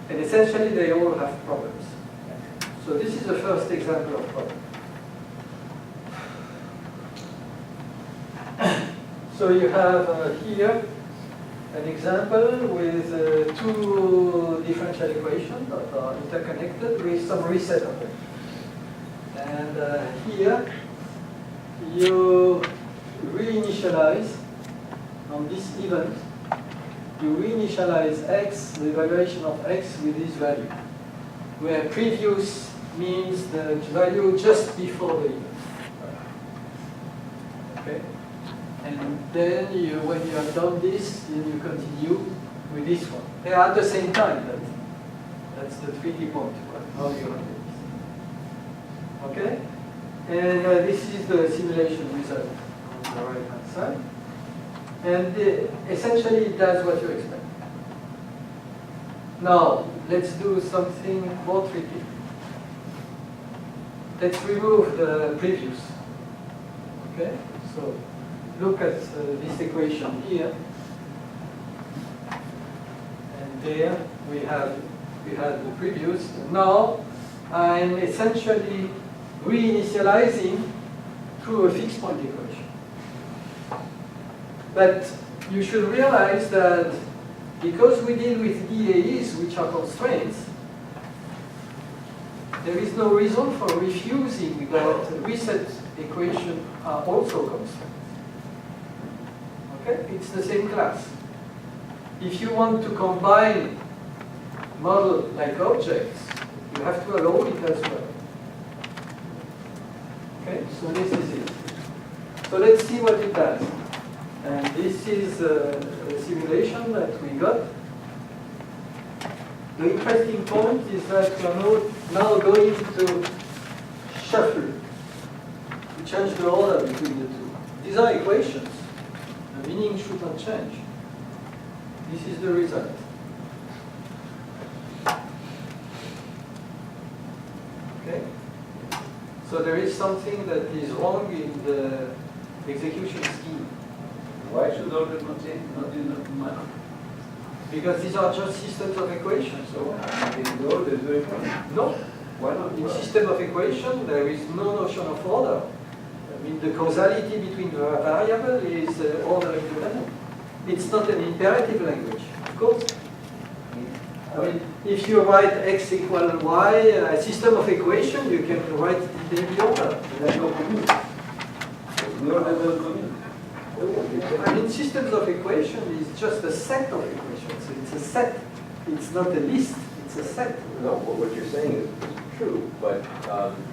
And essentially they all have problems. So this is the first example of problem. So you have here an example with two differential equations that are interconnected with some reset of them. And here you reinitialize on this event, you reinitialize x, the evaluation of x with this value, where previous means the value just before the event. Okay? And then when you have done this, then you continue with this one. They are at the same time. That's the tricky point. How do you handle this? Okay? And this is the simulation result on the right-hand side. And essentially it does what you expect. Now, let's do something more tricky. Let's remove the previous. Okay? So look at this equation here, and there we had the previous. Now I'm essentially reinitializing through a fixed point equation. But you should realize that because we deal with DAEs, which are constraints, there is no reason for refusing that reset equation are also constraints. Okay? It's the same class. If you want to combine model-like objects, you have to allow it as well. Okay? So this is it. So let's see what it does. And this is a simulation that we got. The interesting point is that we are now going to shuffle, to change the order between the two. These are equations. The meaning should not change. This is the result. Okay? So there is something that is wrong in the execution scheme. Why should order not change, not in the manner? Because these are just systems of equations. So The order is very important. no. Why not? In system of equation, there is no notion of order. I mean, the causality between the variable is order independent. It's not an imperative language, of course. I mean, if you write x equal y, a system of equation, you can write it in the order. There's no community. The order doesn't community. I mean, systems of equation is just a set of equations. It's a set. It's not a list. It's a set. No, what you're saying is true, but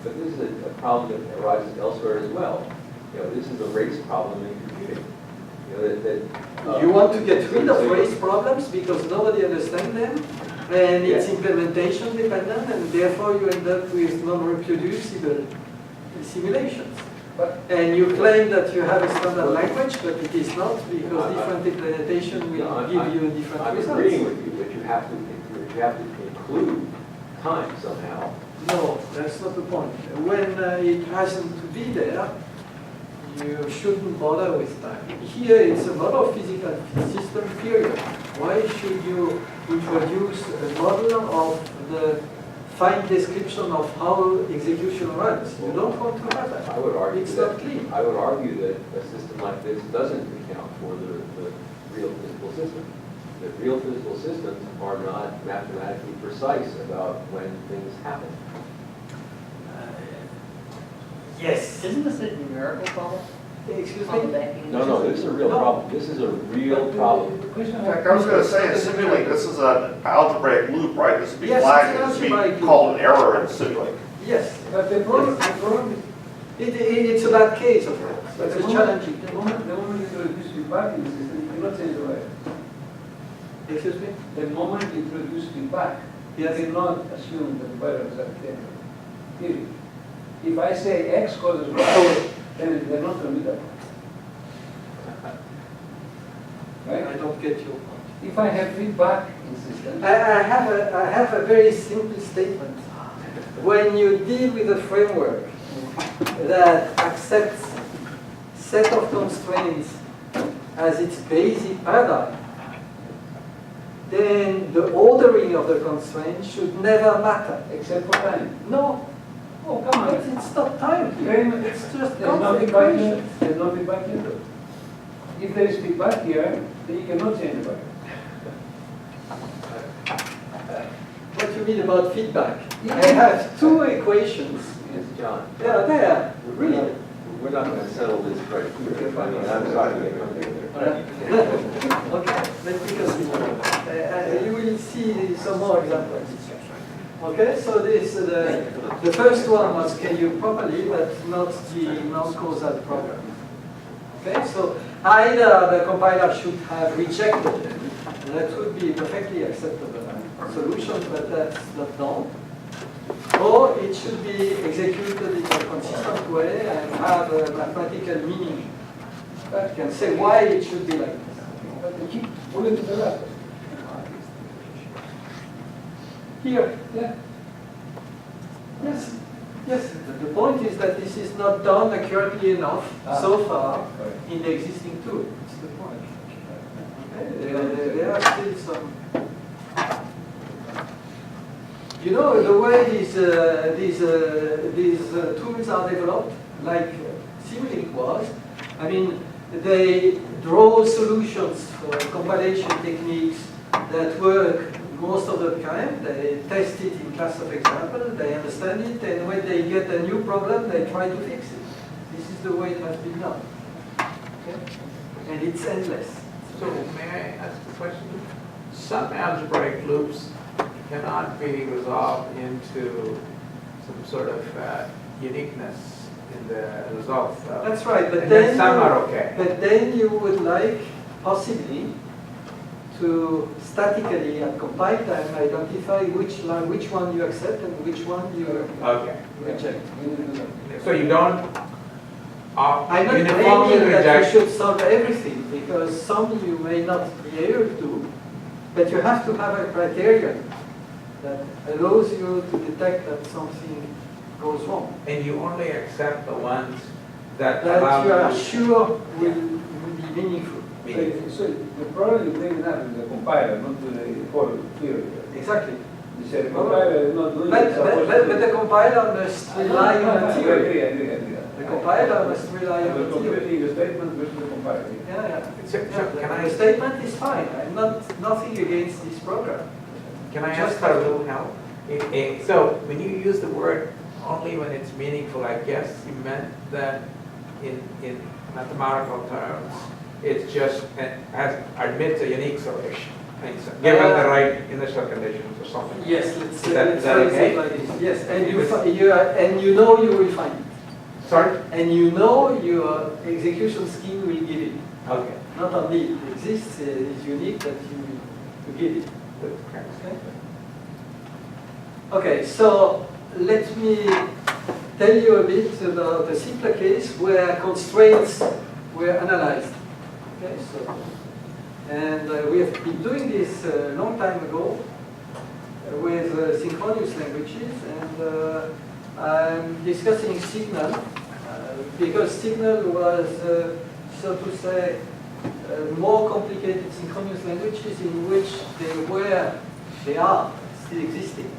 this is a problem that arises elsewhere as well. You know, this is a race problem in computing. You know, You want to get rid of race problems because nobody understands them, and it's implementation dependent, and therefore you end up with non-reproducible simulations. And you claim that you have a standard language, but it is not, because different implementation will give you different results. I'm agreeing with you, but you have to include time somehow. No, that's not the point. When it hasn't to be there, you shouldn't bother with time. Here it's a model of physical system period. Why should you introduce a model of the fine description of how execution runs? You don't want to have that. I would argue it's that, not clean. I would argue that a system like this doesn't account for the real physical system. The real physical systems are not mathematically precise about when things happen. Yes. Isn't this a numerical problem? Excuse On the me? backing? No, this is a real problem. This is a real problem. In fact, I was going to say, in Simulink, this is an algebraic loop, right? This would be Yes, flagged, it's this an would algebraic be loop. called an error in Simulink. Yes. But the problem It's a bad case, of course. but It's the a challenging the case. moment you introduce feedback in the system, you cannot change the value. Excuse me? The moment you introduce feedback, you Yes. cannot assume that the variables are the period. If I say x causes y, then they're not commutable. I Right? don't get your point. If I have feedback in system, I have a very simple statement. When you deal with a framework that accepts set of constraints as its basic paradigm, then the ordering of the constraints should never matter. except for time. No, Oh, come but on. it's not time here. Then It's just there's no feedback here. equations. There's no feedback here. If there is feedback here, then you cannot change the value. What do you mean about feedback? I have two equations. Yes, John. They are there, really. We're not going to settle this right here. I mean, I'm sorry to get Okay, let me continue. You will see some more examples. Okay, so this the first one was scheduled properly, but not the non-causal problem. Okay, so either the compiler should have rejected them, and that would be a perfectly acceptable solution, but that's not done. Or it should be executed in a consistent way and have a mathematical meaning. You can say why it should be like this. But they keep pulling to the left. Here, Yeah. yes, yes. The point is that this is not done accurately enough so far Correct. in the existing tool. That's the point. Okay? There are still some. You know, the way these tools are developed, like Simulink was, I mean, they draw solutions for compilation techniques that work most of the time. They test it in class of example, they understand it, and when they get a new problem, they try to fix it. This is the way it has been done. Okay? And it's endless. So may I ask a question? Some algebraic loops cannot be resolved into some sort of uniqueness in the result. That's right, but and then some are okay. But then you would like possibly to statically at compile time identify which one you accept and which one you Okay. reject. So you don't I'm not uniformly claiming that reject. you should solve everything, because some you may not be able to, but you have to have a criterion that allows you to detect that something goes wrong. And you only accept the ones that That allow you are you- sure will be meaningful. So the problem you bring up is the compiler, not to the whole theory. Exactly. You said the compiler is not doing But, it. supposed but, to but do the it. compiler must rely on a I theory. agree. The compiler must rely on We're a theory. completing the statement versus the compiler. Yeah. So can I The statement is fine. I'm nothing against this program. Can I Just ask for a little help? So when you use the word only when it's meaningful, I guess you meant that in mathematical terms, it's just admits a unique solution, given the right initial conditions or something. Yes, let's Is that phrase okay? it like this. Yes, and you know you will find it. Sorry? And you know your execution scheme will give it. Okay. Not only it exists, it's unique that you will give it. Okay? Okay, so let me tell you a bit about a simpler case where constraints were analyzed. Okay, so, and we have been doing this a long time ago with synchronous languages, and I'm discussing signal because signal was, so to say, more complicated synchronous languages in which they are still existing.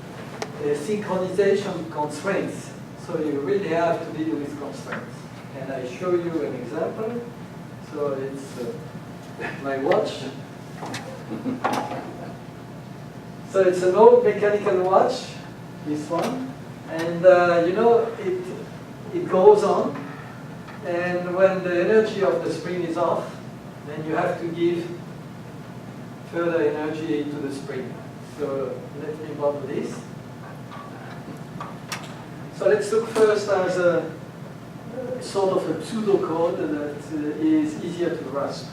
Synchronization constraints. So you really have to deal with constraints. And I show you an example. So it's my watch. So it's an old mechanical watch, this one. And you know, it goes on. And when the energy of the spring is off, then you have to give further energy to the spring. So let me model this. So let's look first as a sort of a pseudocode that is easier to grasp.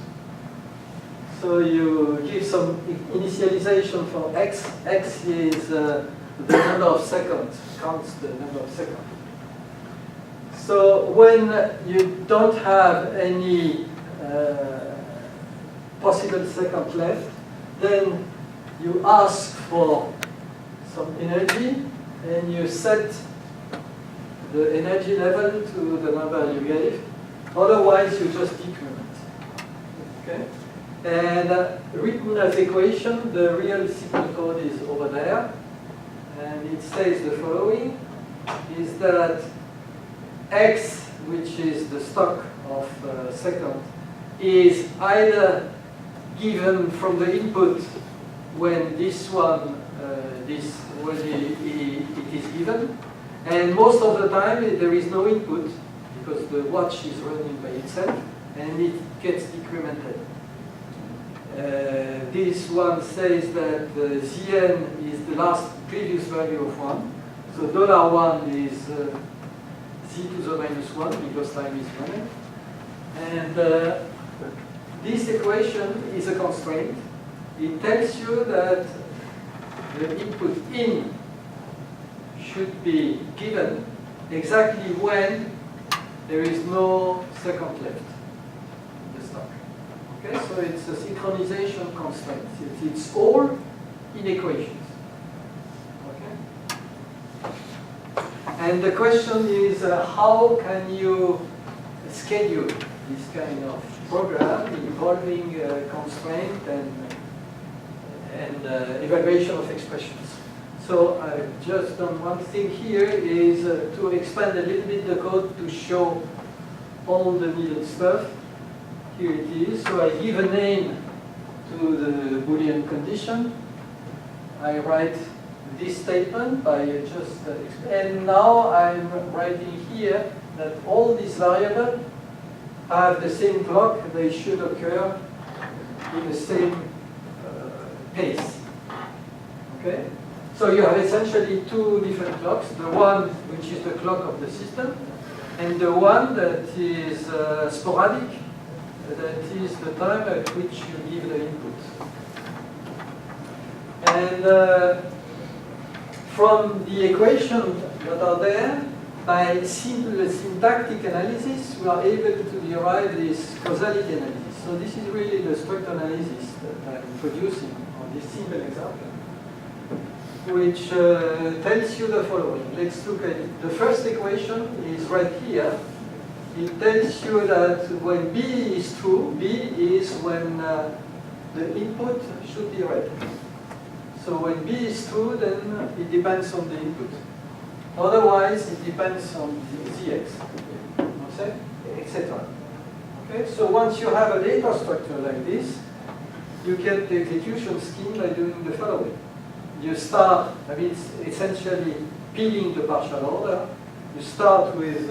So you give some initialization for x. X is the number of seconds, counts the number of seconds. So when you don't have any possible second left, then you ask for some energy and you set the energy level to the number you gave. Otherwise, you just decrement. Okay? And written as equation, the real signal code is over there. And it says the following, is that x, which is the stock of second, is either given from the input when this one, when it is given, and most of the time there is no input because the watch is running by itself and it gets decremented. This one says that Zn is the last previous value of 1. So $1 is Z to the minus 1 because time is running. And this equation is a constraint. It tells you that the input in should be given exactly when there is no second left in the stock. Okay, so it's a synchronization constraint. It's all in equations. Okay? And the question is, how can you schedule this kind of program involving constraint and evaluation of expressions? So I've just done one thing here is to expand a little bit the code to show all the needed stuff. Here it is. So I give a name to the Boolean condition. I write this statement by just, and now I'm writing here that all these variables have the same clock. They should occur in the same pace. Okay? So you have essentially two different clocks. The one which is the clock of the system, and the one that is sporadic, that is the time at which you give the input. And from the equations that are there, by simple syntactic analysis, we are able to derive this causality analysis. So this is really the structure analysis that I'm producing on this simple example, which tells you the following. Let's look at it. The first equation is right here. It tells you that when B is true, B is when the input should be read. So when B is true, then it depends on the input. Otherwise, it depends on the ZX, etc. Okay, so once you have a data structure like this, you get the execution scheme by doing the following. You start, I mean, it's essentially peeling the partial order. You start with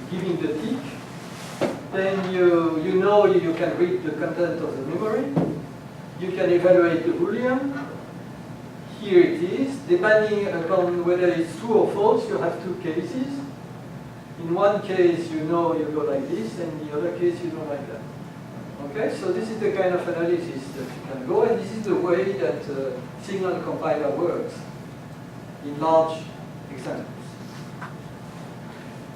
giving the tick. Then you know you can read the content of the memory. You can evaluate the Boolean. Here it is. Depending upon whether it's true or false, you have two cases. In one case, you know you go like this, and in the other case, you go like that. Okay, so this is the kind of analysis that you can go, and this is the way that signal compiler works in large examples.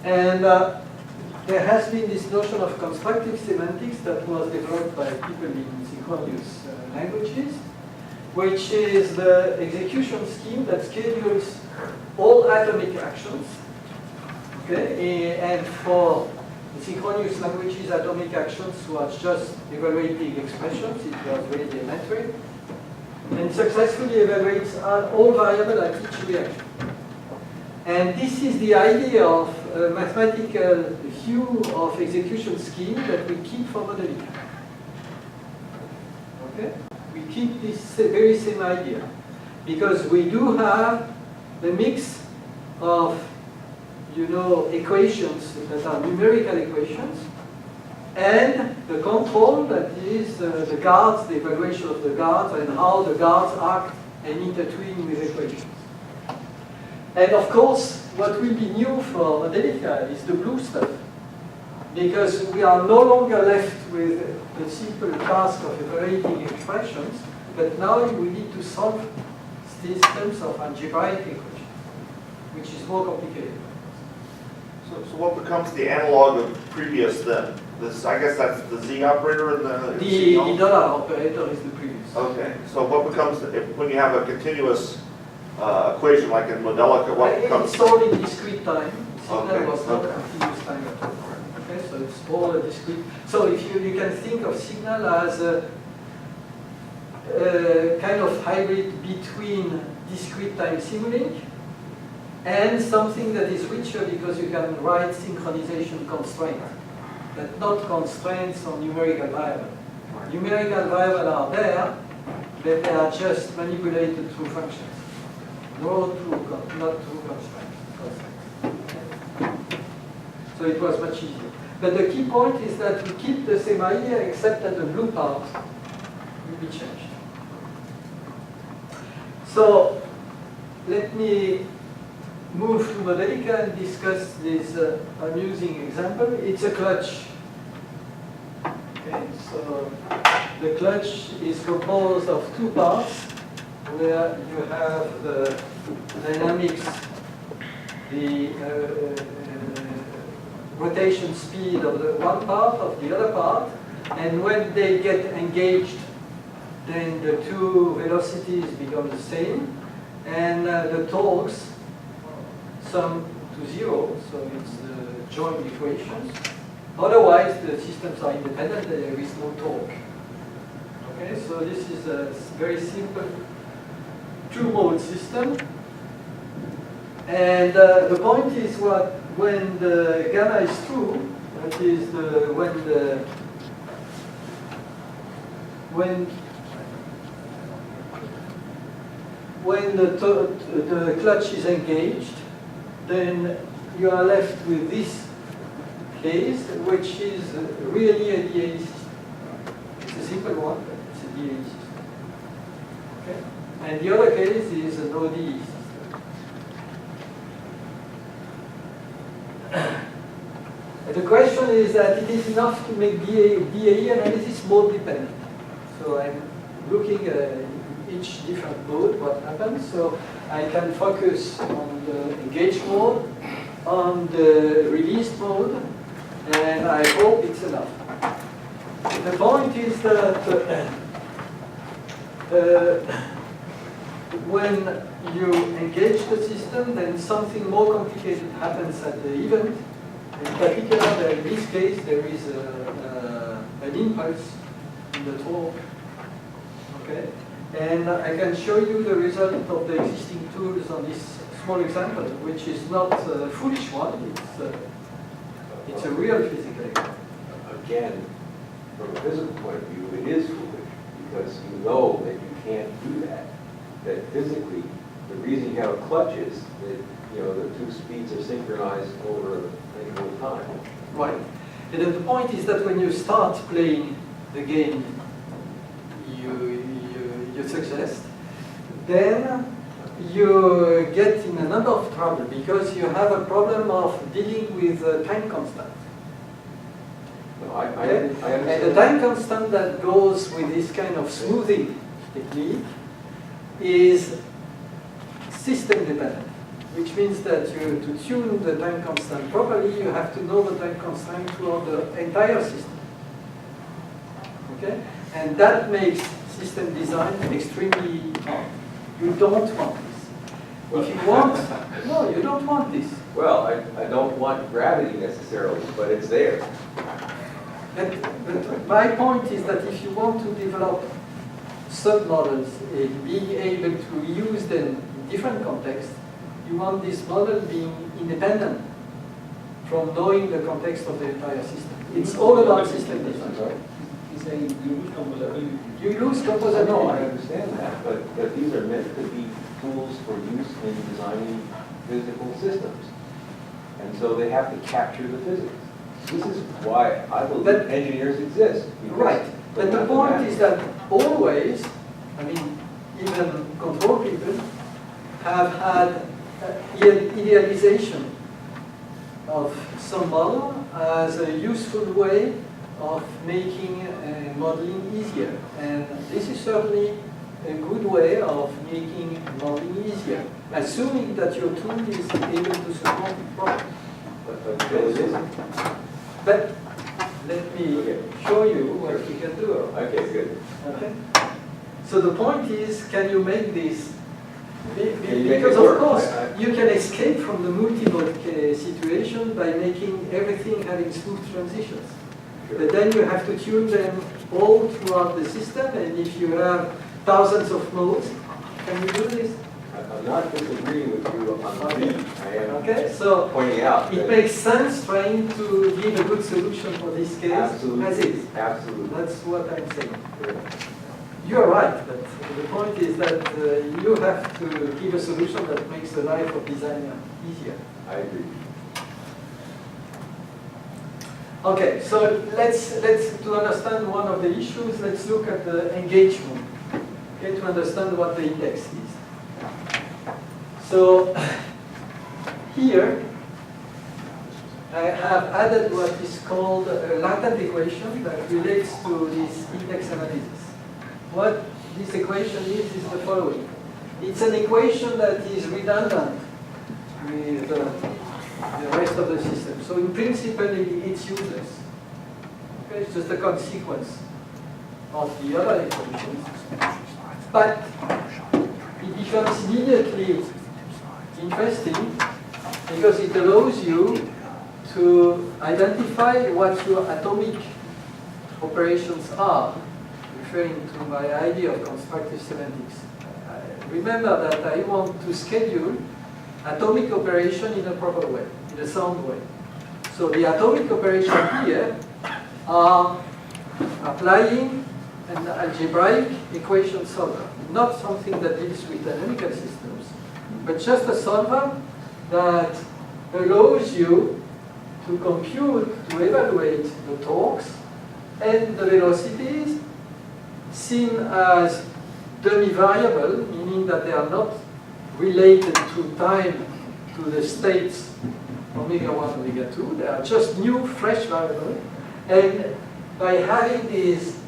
And there has been this notion of constructive semantics that was developed by people in synchronous languages, which is the execution scheme that schedules all atomic actions. Okay, and for synchronous languages, atomic actions was just evaluating expressions. It was really a metric, and successfully evaluates all variables at each reaction. And this is the idea of a mathematical view of execution scheme that we keep for Modelica. Okay? We keep this very same idea because we do have the mix of, you know, equations that are numerical equations and the control that is the guards, the evaluation of the guards and how the guards act and intertwine with equations. And of course, what will be new for Modelica is the blue stuff, because we are no longer left with the simple task of evaluating expressions, but now we need to solve systems of algebraic equations, which is more complicated. So what becomes the analog of previous then? This, I guess that's the Z operator and the dollar operator is the previous. Okay, so what becomes, when you have a continuous equation like in Modelica, what becomes? It's all in discrete time. Signal Okay, was not okay. continuous time at all. Okay, so it's all a discrete. So if you can think of signal as a kind of hybrid between discrete time Simulink and something that is richer because you can write synchronization constraints, but not constraints on numerical variables. Numerical variables are there, but they are just manipulated through functions. Not through constraints. So it was much easier. But the key point is that we keep the same idea except that the blue part will be changed. So let me move to Modelica and discuss this amusing example. It's a clutch. Okay, so the clutch is composed of two parts where you have the dynamics, the rotation speed of the one part, of the other part, and when they get engaged, then the two velocities become the same, and the torques sum to 0, so it's the joint equations. Otherwise, the systems are independent, there is no torque. Okay, so this is a very simple two-mode system. And the point is what when the gamma is true, that is when the clutch is engaged, then you are left with this case, which is really a DAE system. It's a simple one, but it's a DAE system. Okay? And the other case is an ODE system. The question is that it is enough to make DAE analysis mode dependent. So I'm looking at each different mode, what happens. So I can focus on the engaged mode, on the released mode, and I hope it's enough. The point is that when you engage the system, then something more complicated happens at the event. In particular, in this case, there is an impulse in the torque. Okay? And I can show you the result of the existing tools on this small example, which is not a foolish one. It's a real physical example. Again, from a physical point of view, it is foolish because you know that you can't do that. That physically, the reason you have a clutch is that the two speeds are synchronized over time. Right. And the point is that when you start playing the game, you success, then you get in a number of trouble because you have a problem of dealing with time constant. No, I understand. And the time constant that goes with this kind of smoothing technique is system dependent, which means that to tune the time constant properly, you have to know the time constant throughout the entire system. Okay? And that makes system design extremely hard. You don't want this. If you want, no, you don't want this. Well, I don't want gravity necessarily, but it's there. But my point is that if you want to develop submodels and being able to use them in different contexts, you want this model being independent from knowing the context of the entire system. It's all about system design. He's saying you lose composability. You lose composability. No, I understand that, but these are meant to be tools for use in designing physical systems. And so they have to capture the physics. This is why I believe engineers exist. Right. But the point is that always, I mean, even control people have had idealization of some model as a useful way of making modeling easier. And this is certainly a good way of making modeling easier, assuming that your tool is able to support it properly. But still it isn't. But let me show you what we can do. Okay, good. Okay. So the point is, can you make this? Can you make Because it work? of course, you can escape from the multi-mode situation by making everything having smooth transitions. Sure. But then you have to tune them all throughout the system, and if you have thousands of modes, can you do this? I'm not disagreeing with you on the beat. I am so pointing out it that makes sense trying to give a good solution for this case absolutely, as is. absolutely. That's what I'm saying. Sure. You're right, but the point is that you have to give a solution that makes the life of designer easier. I agree. Okay, so let's to understand one of the issues, let's look at the engagement. Okay, to understand what the index is. So here I have added what is called a latent equation that relates to this index analysis. What this equation is the following. It's an equation that is redundant with the rest of the system. So in principle, it's useless. Okay, it's just a consequence of the other equations. But it becomes immediately interesting because it allows you to identify what your atomic operations are, referring to my idea of constructive semantics. Remember that I want to schedule atomic operation in a proper way, in a sound way. So the atomic operation here are applying an algebraic equation solver, not something that deals with dynamical systems, but just a solver that allows you to compute, to evaluate the torques and the velocities seen as dummy variable, meaning that they are not related to time, to the states omega 1, omega 2. They are just new, fresh variables. And by having these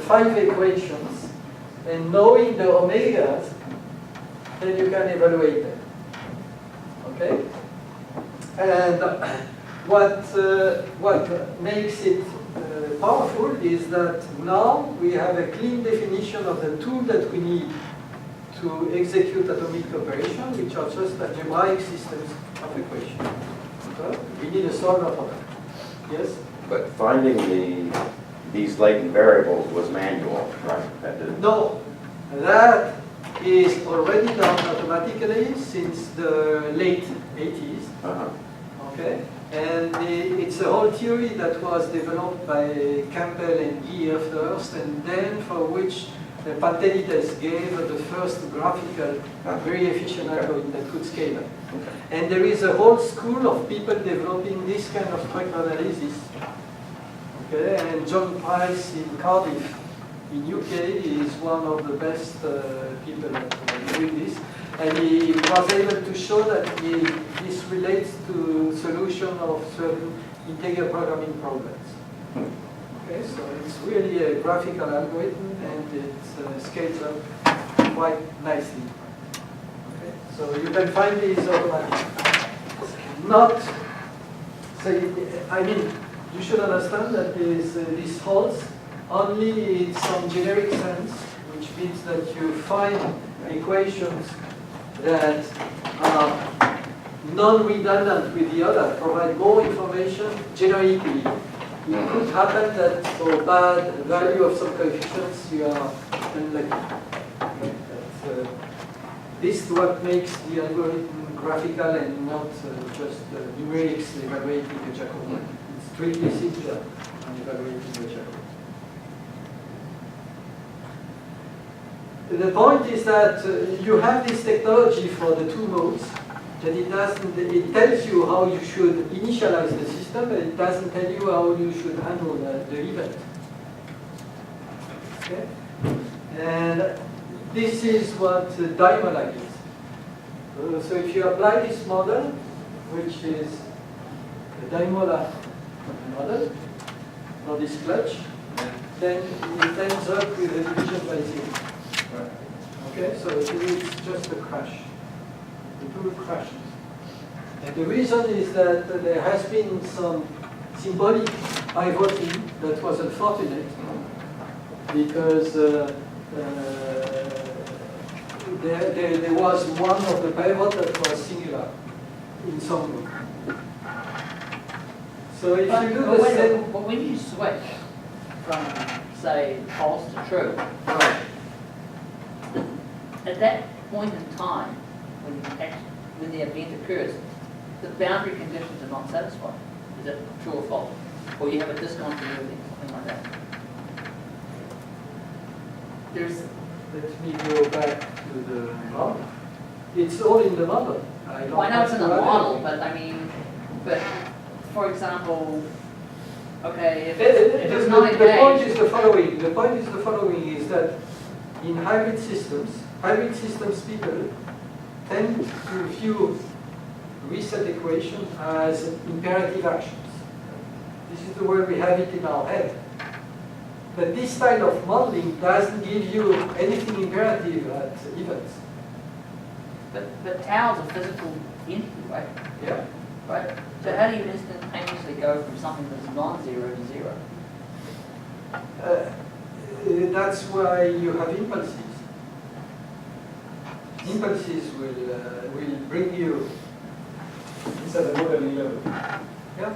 5 equations and knowing the omegas, then you can evaluate them. Okay? And what makes it powerful is that now we have a clean definition of the tool that we need to execute atomic operation, which are just algebraic systems of equations. Okay? We need a solver for that. Yes? But finding these latent variables was manual, right? That didn't. No, that is already done automatically since the late 80s. Okay? And it's a whole theory that was developed by Campbell and Gear first, and then for which Pantelides gave the first graphical, very efficient algorithm that could scale up. And there is a whole school of people developing this kind of structural analysis. Okay? And John Price in Cardiff, in UK, is one of the best people doing this. And he was able to show that this relates to solution of certain integer programming problems. Okay, so it's really a graphical algorithm, and it scales up quite nicely. Okay, so you can find these automatically. Not, so I mean, you should understand that this holds only in some generic sense, which means that you find equations that are non-redundant with the other, provide more information generically. It could happen that for bad value of some coefficients you are unlucky. Okay? This is what makes the algorithm graphical and not just numerics evaluating a Jacobian. It's strictly simpler than evaluating a Jacobian. The point is that you have this technology for the two modes, that it tells you how you should initialize the system, but it doesn't tell you how you should handle the event. Okay? And this is what Daimler is. So if you apply this model, which is the Daimler model, or this clutch, then it ends up with a division by zero. Okay, so it's just a crash. The tool crashes. And the reason is that there has been some symbolic pivoting that was unfortunate, because there was one of the pivot that was singular in some group. So if you do the same... But when you switch from, say, false to true, Right. at that point in time, when the event occurs, the boundary conditions are not satisfied. Is it true or false? Or you have a discontinuity, something like that. Let me go back to the model. It's all in the model. I know it's in the model, but I mean, for example, okay, if it's not the point engaged. is the following. The point is the following: is that in hybrid systems people tend to view reset equation as imperative actions. This is the way we have it in our head. But this style of modeling doesn't give you anything imperative at events. But tau is a physical entity, right? Yeah. Right. So how do you instantaneously go from something that's non-zero to zero? That's why you have impulses. Impulses will bring you It's at the modeling level. Yeah.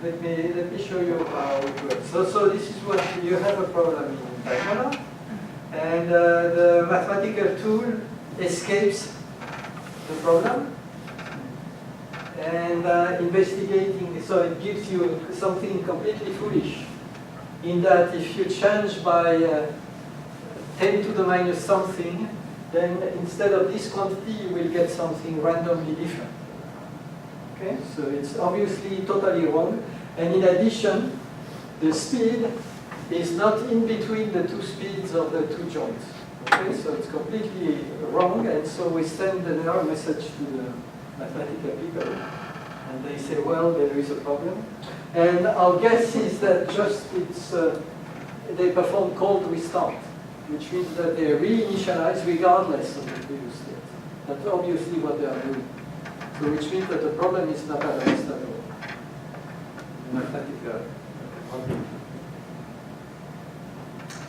Let me show you how it works. So this is what you have a problem in diagonal, and the mathematical tool escapes the problem and investigating. So it gives you something completely foolish, in that if you change by 10 to the minus something, then instead of this quantity, you will get something randomly different. Okay, so it's obviously totally wrong. And in addition, the speed is not in between the two speeds of the two joints. Okay, so it's completely wrong. And so we send an error message to the mathematical people. And they say, well, there is a problem. And our guess is that just they perform cold restart, which means that they reinitialize regardless of the previous state. That's obviously what they are doing. So which means that the problem is not addressed at all. Mathematical.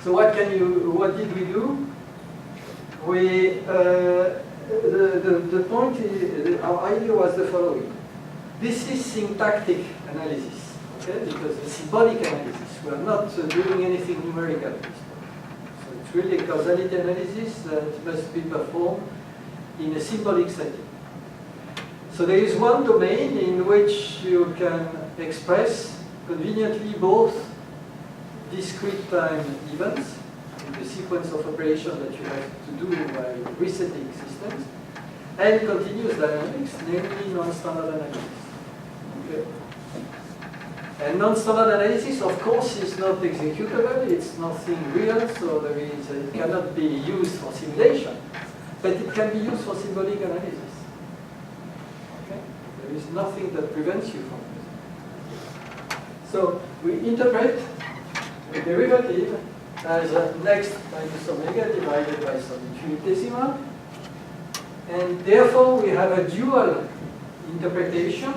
So what did we do? The point is, our idea was the following. This is syntactic analysis, okay? Because the symbolic analysis, we are not doing anything numerical at this point. So it's really a causality analysis that must be performed in a symbolic setting. So there is one domain in which you can express conveniently both discrete time events, the sequence of operations that you have to do by resetting systems, and continuous dynamics, namely non-standard analysis. Okay. And non-standard analysis, of course, is not executable, it's nothing real, so it cannot be used for simulation, but it can be used for symbolic analysis. Okay? There is nothing that prevents you from this. So we interpret the derivative as next minus omega divided by some infinitesimal, and therefore we have a dual interpretation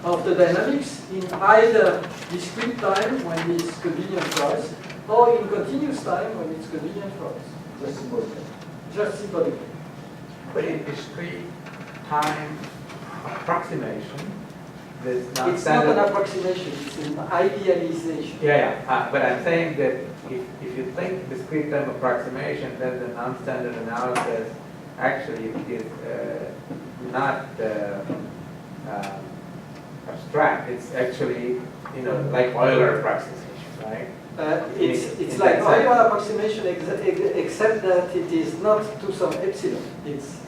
of the dynamics in either discrete time when it's convenient for us, or in continuous time when it's convenient for us. Just symbolically. Just symbolically. But in discrete time approximation, there's not It's not an approximation, it's an idealization. Yeah. But I'm saying that if you think discrete time approximation, then the non-standard analysis actually is not abstract. It's actually, like Euler approximation, right? It's like Euler approximation, except that it is not to some epsilon. It's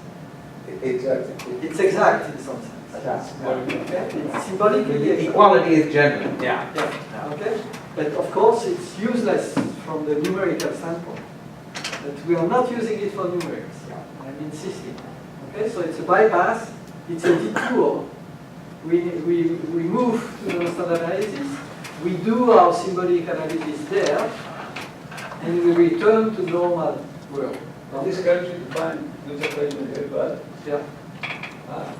exact in some sense. Okay? It's symbolically exact. Equality is genuine. Yeah. Okay? But of course, it's useless from the numerical standpoint. But we are not using it for numerics. I'm insisting. Okay? So it's a bypass. It's a detour. We move to the standard analysis. We do our symbolic analysis there, and we return to normal world. Now this helps you to find which equation is bad. Yeah. Okay.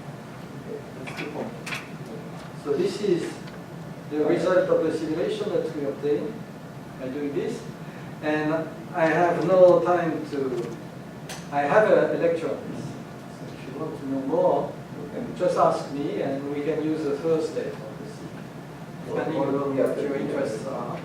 That's the point. So this is the result of the simulation that we obtained by doing this. And I have no time to... I have a lecture on this. So if you want to know more, you can just ask me, and we can use the first day, obviously, depending on what your interests are.